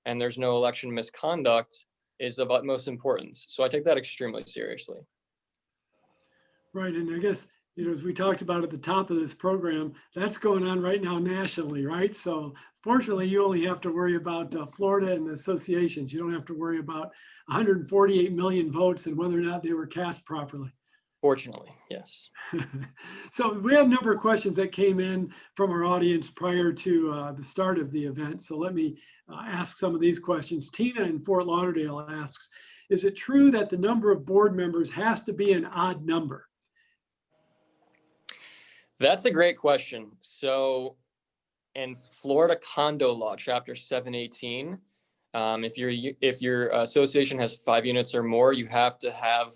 and there's no election misconduct is of utmost importance. So I take that extremely seriously.
Right. And I guess, you know, as we talked about at the top of this program, that's going on right now nationally, right? So fortunately, you only have to worry about Florida and the associations. You don't have to worry about 148 million votes and whether or not they were cast properly.
Fortunately, yes.
So we have a number of questions that came in from our audience prior to the start of the event. So let me ask some of these questions. Tina in Fort Lauderdale asks, is it true that the number of board members has to be an odd number?
That's a great question. In Florida Condo Law, Chapter 718, if your association has 5 units or more, you have to have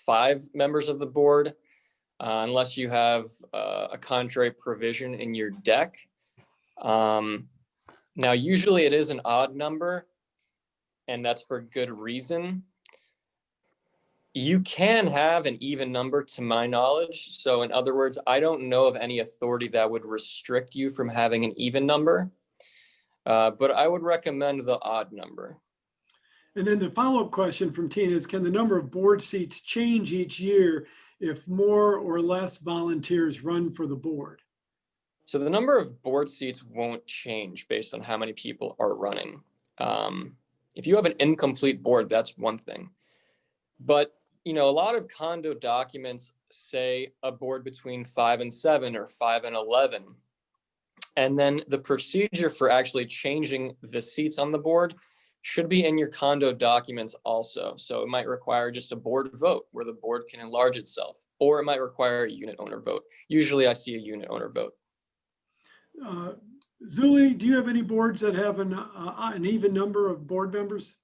5 members of the board, unless you have a contrary provision in your deck. Now, usually it is an odd number, and that's for good reason. You can have an even number, to my knowledge. So in other words, I don't know of any authority that would restrict you from having an even number, but I would recommend the odd number.
And then the follow-up question from Tina is, can the number of board seats change each year if more or less volunteers run for the board?
So the number of board seats won't change based on how many people are running. If you have an incomplete board, that's one thing. But you know, a lot of condo documents say a board between 5 and 7 or 5 and 11. And then the procedure for actually changing the seats on the board should be in your condo documents also. So it might require just a board vote where the board can enlarge itself, or it might require a unit owner vote. Usually I see a unit owner vote.
Zuly, do you have any boards that have an even number of board members?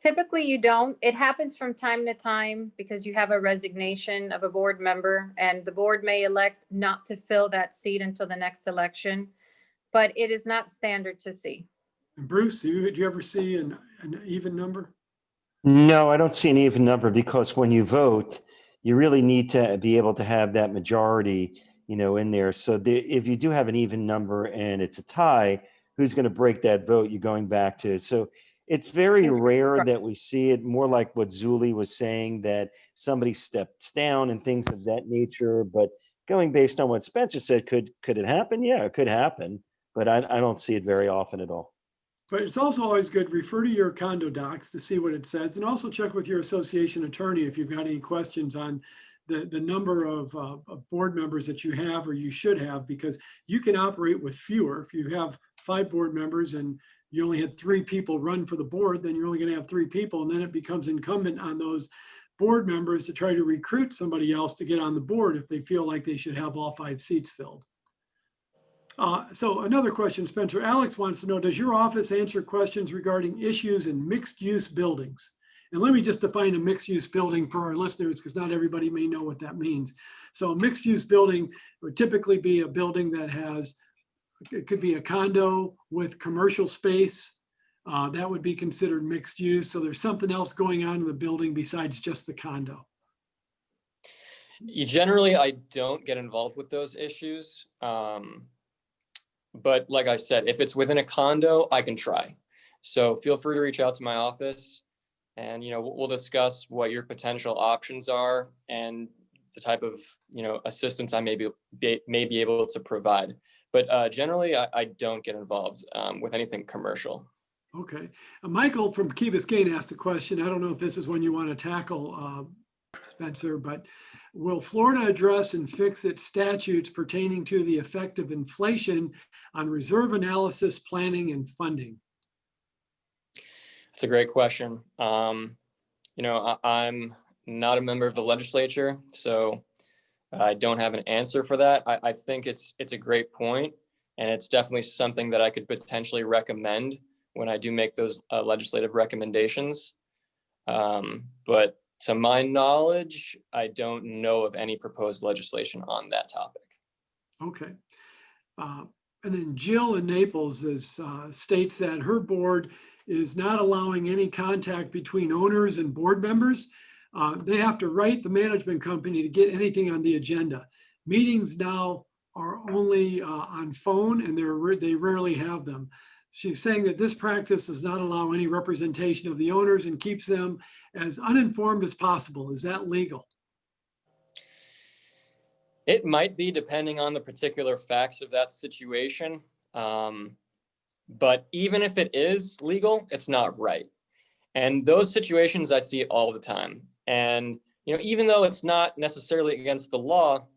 Typically, you don't. It happens from time to time because you have a resignation of a board member and the board may elect not to fill that seat until the next election, but it is not standard to see.
And Bruce, do you ever see an even number?
No, I don't see an even number because when you vote, you really need to be able to have that majority, you know, in there. So if you do have an even number and it's a tie, who's going to break that vote? You're going back to. So it's very rare that we see it, more like what Zuly was saying, that somebody steps down and things of that nature. But going based on what Spencer said, could it happen? Yeah, it could happen, but I don't see it very often at all.
But it's also always good, refer to your condo docs to see what it says, and also check with your association attorney if you've got any questions on the number of board members that you have or you should have, because you can operate with fewer. If you have 5 board members and you only had 3 people run for the board, then you're only going to have 3 people. And then it becomes incumbent on those board members to try to recruit somebody else to get on the board if they feel like they should have all 5 seats filled. So another question, Spencer. Alex wants to know, does your office answer questions regarding issues in mixed-use buildings? And let me just define a mixed-use building for our listeners, because not everybody may know what that means. So a mixed-use building would typically be a building that has it could be a condo with commercial space. That would be considered mixed use. So there's something else going on in the building besides just the condo.
Generally, I don't get involved with those issues. But like I said, if it's within a condo, I can try. So feel free to reach out to my office and, we'll discuss what your potential options are and the type of, assistance I may be able to provide. But generally, I don't get involved with anything commercial.
Okay. Michael from Key Biscayne asked a question. I don't know if this is one you want to tackle, Spencer, but will Florida address and fix its statutes pertaining to the effect of inflation on reserve analysis, planning, and funding?
That's a great question. I'm not a member of the legislature, so I don't have an answer for that. I think it's a great point, and it's definitely something that I could potentially recommend when I do make those legislative recommendations. But to my knowledge, I don't know of any proposed legislation on that topic.
Okay. And then Jill in Naples states that her board is not allowing any contact between owners and board members. They have to write the management company to get anything on the agenda. Meetings now are only on phone, and they rarely have them. She's saying that this practice does not allow any representation of the owners and keeps them as uninformed as possible. Is that legal?
It might be, depending on the particular facts of that situation. But even if it is legal, it's not right. And those situations I see all the time. And, even though it's not necessarily against the law,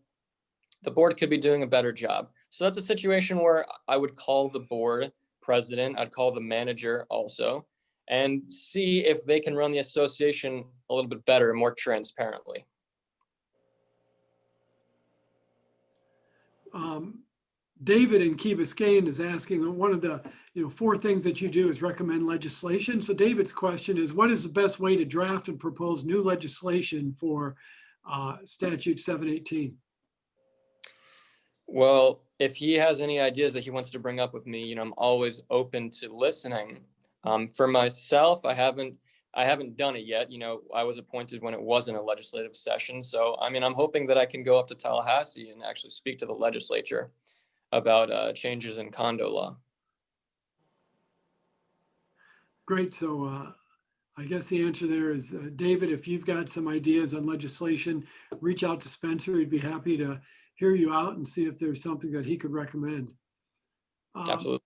the board could be doing a better job. So that's a situation where I would call the board president, I'd call the manager also, and see if they can run the association a little bit better and more transparently.
David in Key Biscayne is asking, one of the 4 things that you do is recommend legislation. So David's question is, what is the best way to draft and propose new legislation for Statute 718?
Well, if he has any ideas that he wants to bring up with me, I'm always open to listening. For myself, I haven't done it yet. I was appointed when it wasn't a legislative session. So, I'm hoping that I can go up to Tallahassee and actually speak to the legislature about changes in condo law.
Great. So I guess the answer there is, David, if you've got some ideas on legislation, reach out to Spencer. He'd be happy to hear you out and see if there's something that he could recommend.
Absolutely.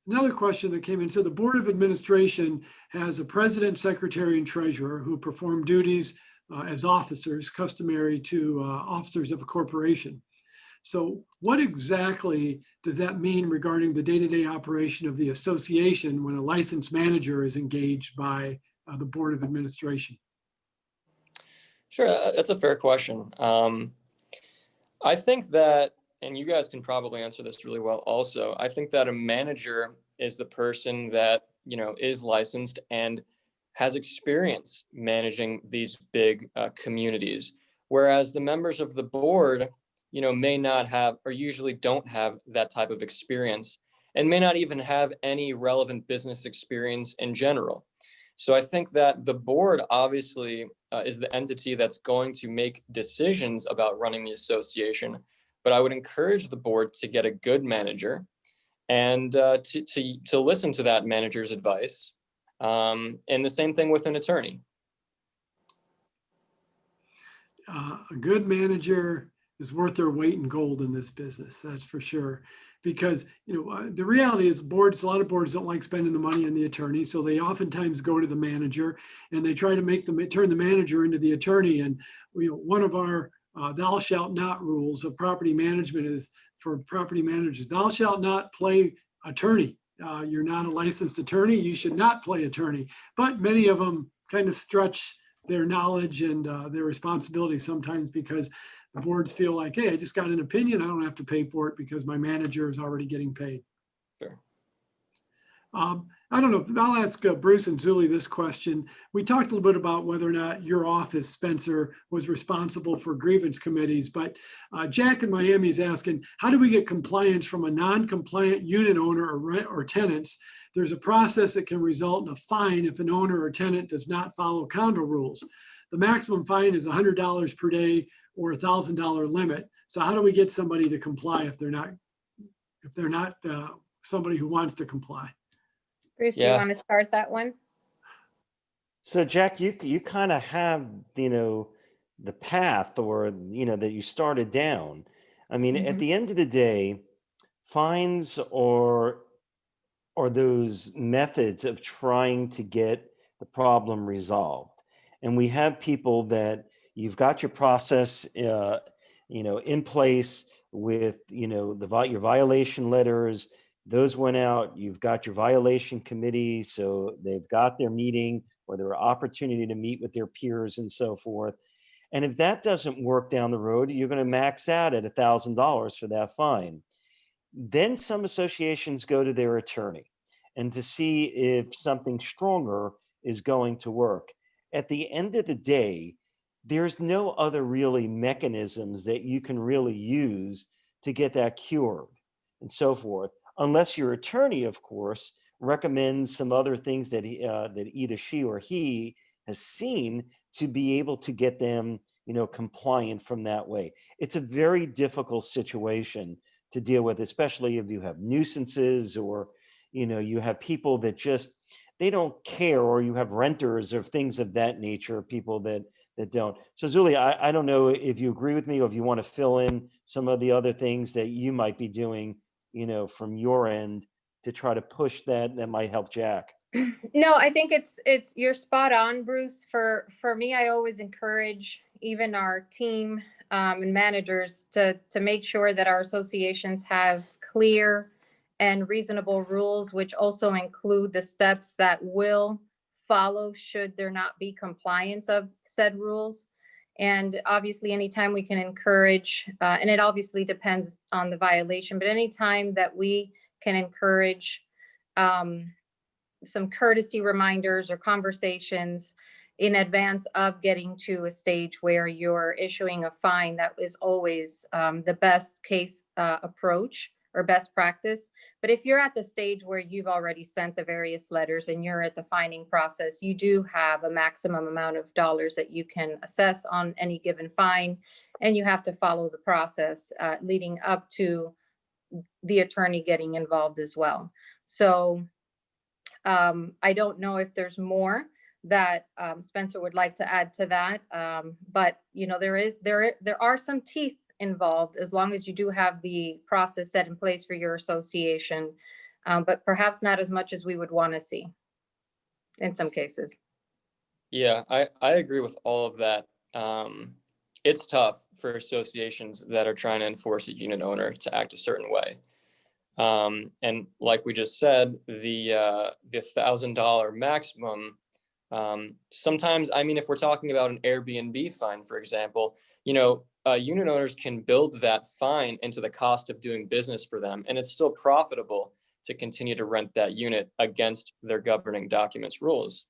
Another question that came in. So the Board of Administration has a president, secretary, and treasurer who perform duties as officers customary to officers of a corporation. So what exactly does that mean regarding the day-to-day operation of the association when a licensed manager is engaged by the Board of Administration?
Sure, that's a fair question. I think that, and you guys can probably answer this really well also, I think that a manager is the person that, is licensed and has experience managing these big communities, whereas the members of the board, may not have, or usually don't have that type of experience, and may not even have any relevant business experience in general. So I think that the board obviously is the entity that's going to make decisions about running the association, but I would encourage the board to get a good manager and to listen to that manager's advice. And the same thing with an attorney.
A good manager is worth their weight in gold in this business, that's for sure. Because the reality is a lot of boards don't like spending the money on the attorney, so they oftentimes go to the manager and they try to turn the manager into the attorney. And one of our thou shalt not rules of property management is for property managers: thou shalt not play attorney. You're not a licensed attorney, you should not play attorney. But many of them kind of stretch their knowledge and their responsibility sometimes, because the boards feel like, hey, I just got an opinion, I don't have to pay for it because my manager is already getting paid.
Sure.
I don't know, I'll ask Bruce and Zuly this question. We talked a little bit about whether or not your office, Spencer, was responsible for grievance committees, but Jack in Miami is asking, how do we get compliance from a non-compliant unit owner or tenants? There's a process that can result in a fine if an owner or tenant does not follow condo rules. The maximum fine is $100 per day or $1,000 limit. So how do we get somebody to comply if they're not somebody who wants to comply?
Bruce, you
Yeah.
want to start that one?
So Jack, you kind of have, the path or, that you started down. I mean, at
Mhm.
the end of the day, fines or those methods of trying to get the problem resolved. And we have people that you've got your process, in place with, your violation letters. Those went out. You've got your violation committee, so they've got their meeting or their opportunity to meet with their peers and so forth. And if that doesn't work down the road, you're going to max out at $1,000 for that fine. Then some associations go to their attorney and to see if something stronger is going to work. At the end of the day, there's no other really mechanisms that you can really use to get that cured and so forth, unless your attorney, of course, recommends some other things that that either she or he has seen to be able to get them, compliant from that way. It's a very difficult situation to deal with, especially if you have nuisances or, you have people that just, they don't care, or you have renters or things of that nature, people that don't. So Zuly, I don't know if you agree with me or if you want to fill in some of the other things that you might be doing, from your end to try to push that might help Jack.
No, I think it's you're spot on, Bruce. For me, I always encourage even our team and managers to make sure that our associations have clear and reasonable rules, which also include the steps that will follow should there not be compliance of said rules. And obviously, anytime we can encourage, and it obviously depends on the violation, but anytime that we can encourage some courtesy reminders or conversations in advance of getting to a stage where you're issuing a fine, that is always the best case approach or best practice. But if you're at the stage where you've already sent the various letters and you're at the fining process, you do have a maximum amount of dollars that you can assess on any given fine, and you have to follow the process leading up to the attorney getting involved as well. So I don't know if there's more that Spencer would like to add to that, but there are some teeth involved as long as you do have the process set in place for your association, but perhaps not as much as we would want to see in some cases.
Yeah, I agree with all of that. It's tough for associations that are trying to enforce a unit owner to act a certain way. And like we just said, the $1,000 maximum, sometimes, I mean, if we're talking about an Airbnb fine, for example, unit owners can build that fine into the cost of doing business for them, and it's still profitable to continue to rent that unit against their governing documents rules.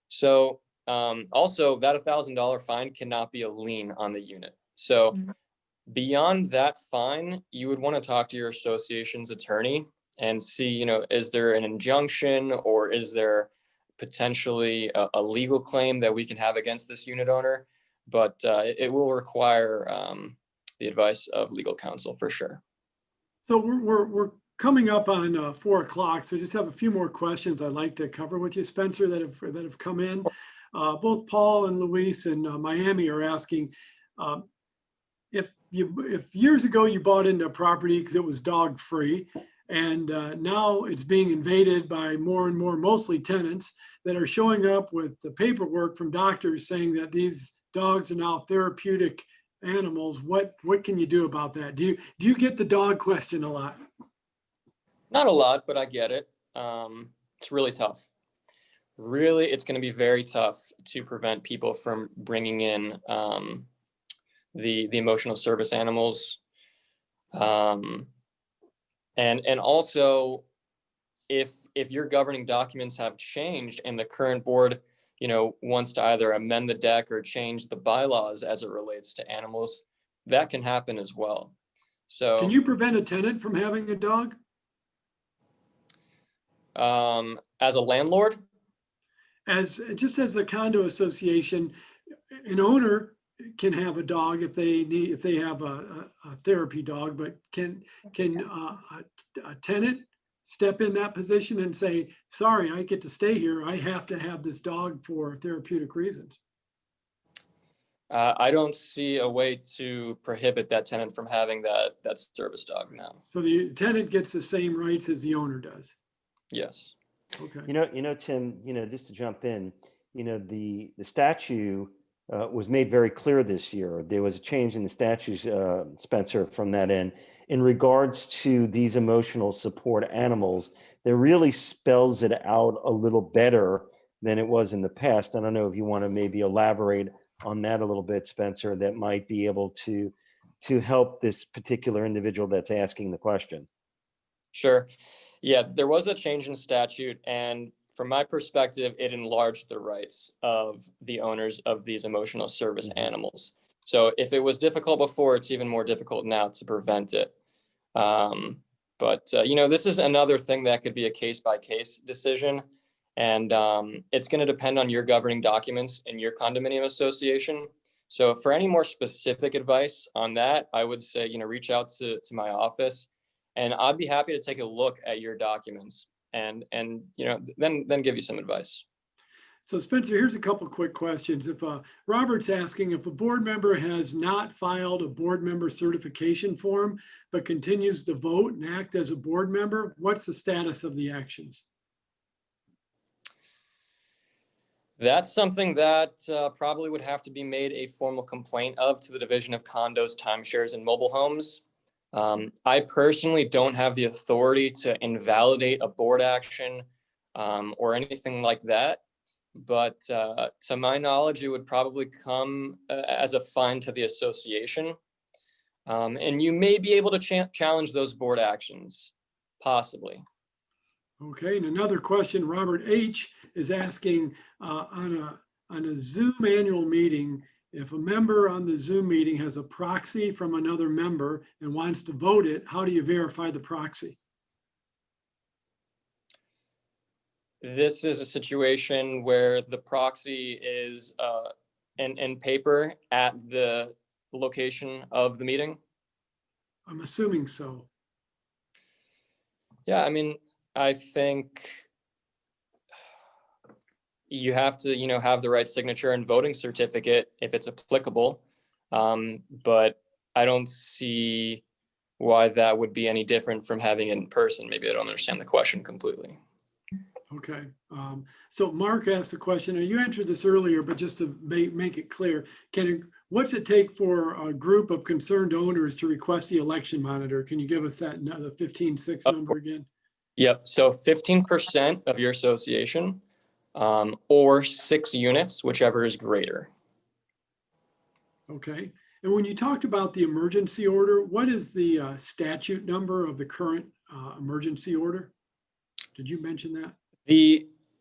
So also that $1,000 fine cannot be a lien on the unit. So beyond that fine, you would want to talk to your association's attorney and see, is there an injunction or is there potentially a legal claim that we can have against this unit owner? But it will require the advice of legal counsel for sure.
So we're coming up on 4 o'clock. So just have a few more questions I'd like to cover with you, Spencer, that have come in. Both Paul and Luis in Miami are asking, if years ago you bought into a property because it was dog free, and now it's being invaded by more and more, mostly tenants that are showing up with the paperwork from doctors saying that these dogs are now therapeutic animals, what can you do about that? Do you get the dog question a lot?
Not a lot, but I get it. It's really tough. Really, it's going to be very tough to prevent people from bringing in the emotional service animals. And also, if your governing documents have changed and the current board, wants to either amend the deck or change the bylaws as it relates to animals, that can happen as well. So
Can you prevent a tenant from having a dog?
as a landlord,
Just as a condo association, an owner can have a dog if they have a therapy dog, but can a tenant step in that position and say, sorry, I get to stay here. I have to have this dog for therapeutic reasons.
I don't see a way to prohibit that tenant from having that service dog now.
So the tenant gets the same rights as the owner does.
Yes.
Okay.
Tim, just to jump in, the statute was made very clear this year. There was a change in the statute, Spencer, from that end in regards to these emotional support animals. That really spells it out a little better than it was in the past. I don't know if you want to maybe elaborate on that a little bit, Spencer, that might be able to help this particular individual that's asking the question.
Sure. Yeah, there was a change in statute, and from my perspective, it enlarged the rights of the owners of these emotional service animals. So if it was difficult before, it's even more difficult now to prevent it. But this is another thing that could be a case-by-case decision. And it's going to depend on your governing documents in your condominium association. So for any more specific advice on that, I would say, reach out to my office, and I'd be happy to take a look at your documents and then give you some advice.
So Spencer, here's a couple quick questions. If Robert's asking, if a board member has not filed a board member certification form, but continues to vote and act as a board member, what's the status of the actions?
That's something that probably would have to be made a formal complaint of to the Division of Condos, Timeshares, and Mobile Homes. I personally don't have the authority to invalidate a board action or anything like that. But to my knowledge, it would probably come as a fine to the association. And you may be able to challenge those board actions, possibly.
Okay, and another question, Robert H. is asking on a Zoom annual meeting, if a member on the Zoom meeting has a proxy from another member and wants to vote it, how do you verify the proxy?
This is a situation where the proxy is in paper at the location of the meeting.
I'm assuming so.
Yeah, I mean, I think you have to, have the right signature and voting certificate if it's applicable. But I don't see why that would be any different from having it in person. Maybe I don't understand the question completely.
Okay, so Mark asked the question, and you answered this earlier, but just to make it clear, what's it take for a group of concerned owners to request the election monitor? Can you give us that, the 15-6 number again?
Yep, so 15% of your association or 6 units, whichever is greater.
Okay, and when you talked about the emergency order, what is the statute number of the current emergency order? Did you mention that?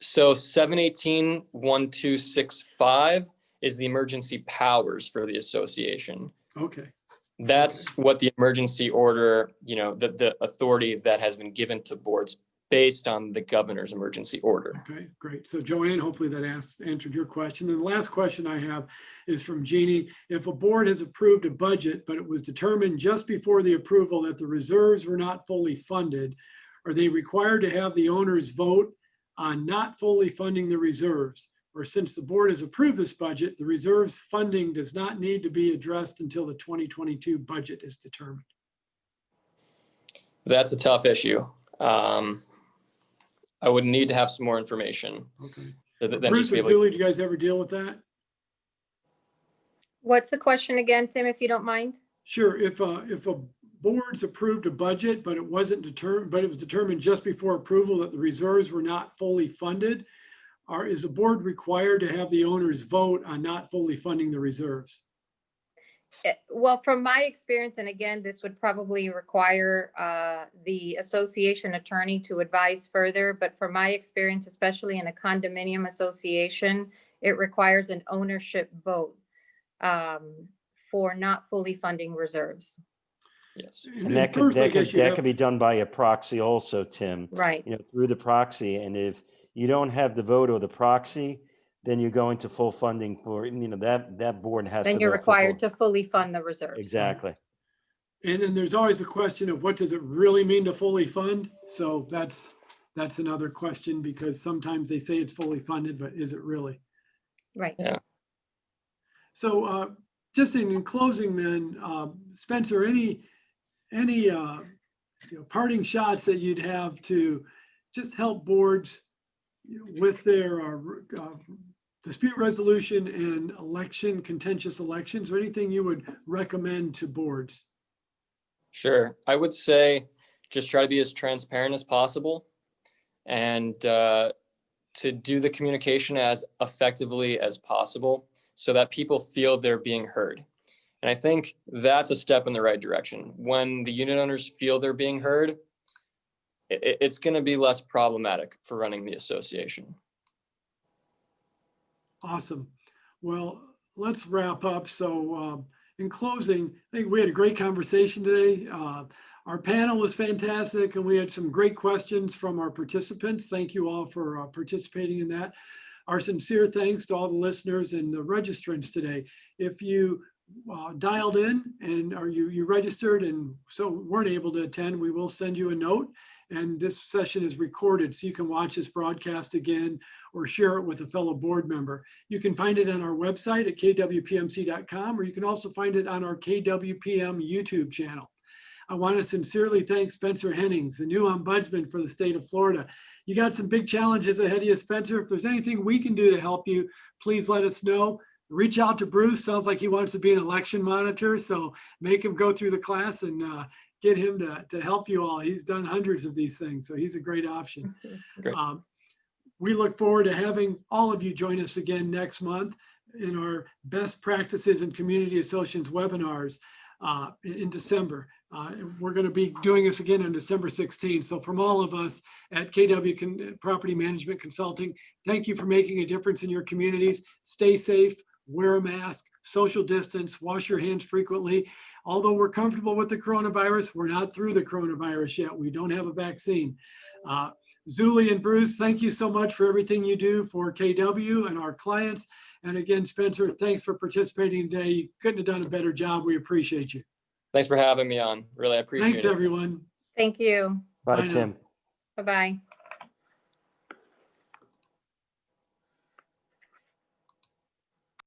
So 718-1265 is the emergency powers for the association.
Okay.
That's what the emergency order, the authority that has been given to boards based on the governor's emergency order.
Okay, great. So Joanne, hopefully that answered your question. And the last question I have is from Jeannie. If a board has approved a budget, but it was determined just before the approval that the reserves were not fully funded, are they required to have the owners vote on not fully funding the reserves? Or since the board has approved this budget, the reserves funding does not need to be addressed until the 2022 budget is determined?
That's a tough issue. I would need to have some more information.
Okay.
Bruce
or Zuly, do you guys ever deal with that?
What's the question again, Tim, if you don't mind?
Sure. If a board's approved a budget, but it wasn't determined, but it was determined just before approval that the reserves were not fully funded, is the board required to have the owners vote on not fully funding the reserves?
Well, from my experience, and again, this would probably require the association attorney to advise further, but from my experience, especially in a condominium association, it requires an ownership vote for not fully funding reserves.
Yes.
And that could,
first, I
that
guess
could,
you
that
have-
could be done by a proxy also, Tim,
Right.
through the proxy. And if you don't have the vote of the proxy, then you're going to full funding for, that board has to
Then you're
vote for full-
required to fully fund the reserves.
Exactly.
And then there's always the question of what does it really mean to fully fund? So that's another question, because sometimes they say it's fully funded, but is it really?
Right.
Yeah.
So just in closing then, Spencer, any parting shots that you'd have to just help boards with their dispute resolution and contentious elections, or anything you would recommend to boards?
Sure. I would say just try to be as transparent as possible and to do the communication as effectively as possible so that people feel they're being heard. And I think that's a step in the right direction. When the unit owners feel they're being heard, it's going to be less problematic for running the association.
Awesome. Well, let's wrap up. So in closing, I think we had a great conversation today. Our panel was fantastic, and we had some great questions from our participants. Thank you all for participating in that. Our sincere thanks to all the listeners and the registrants today. If you dialed in and you registered and so weren't able to attend, we will send you a note. And this session is recorded, so you can watch this broadcast again or share it with a fellow board member. You can find it on our website at kwpmc.com, or you can also find it on our KWPM YouTube channel. I want to sincerely thank Spencer Hennings, the new ombudsman for the state of Florida. You got some big challenges ahead of you, Spencer. If there's anything we can do to help you, please let us know. Reach out to Bruce. Sounds like he wants to be an election monitor, so make him go through the class and get him to help you all. He's done hundreds of these things, so he's a great option.
Great.
We look forward to having all of you join us again next month in our best practices and community associations webinars in December. We're going to be doing this again on December 16th. So from all of us at KW Property Management Consulting, thank you for making a difference in your communities. Stay safe, wear a mask, social distance, wash your hands frequently. Although we're comfortable with the coronavirus, we're not through the coronavirus yet. We don't have a vaccine. Zuly and Bruce, thank you so much for everything you do for KW and our clients. And again, Spencer, thanks for participating today. You couldn't have done a better job. We appreciate you.
Thanks for having me on. Really, I appreciate it.
Thanks, everyone.
Thank you.
Bye,
Bye now.
Tim.
Bye-bye.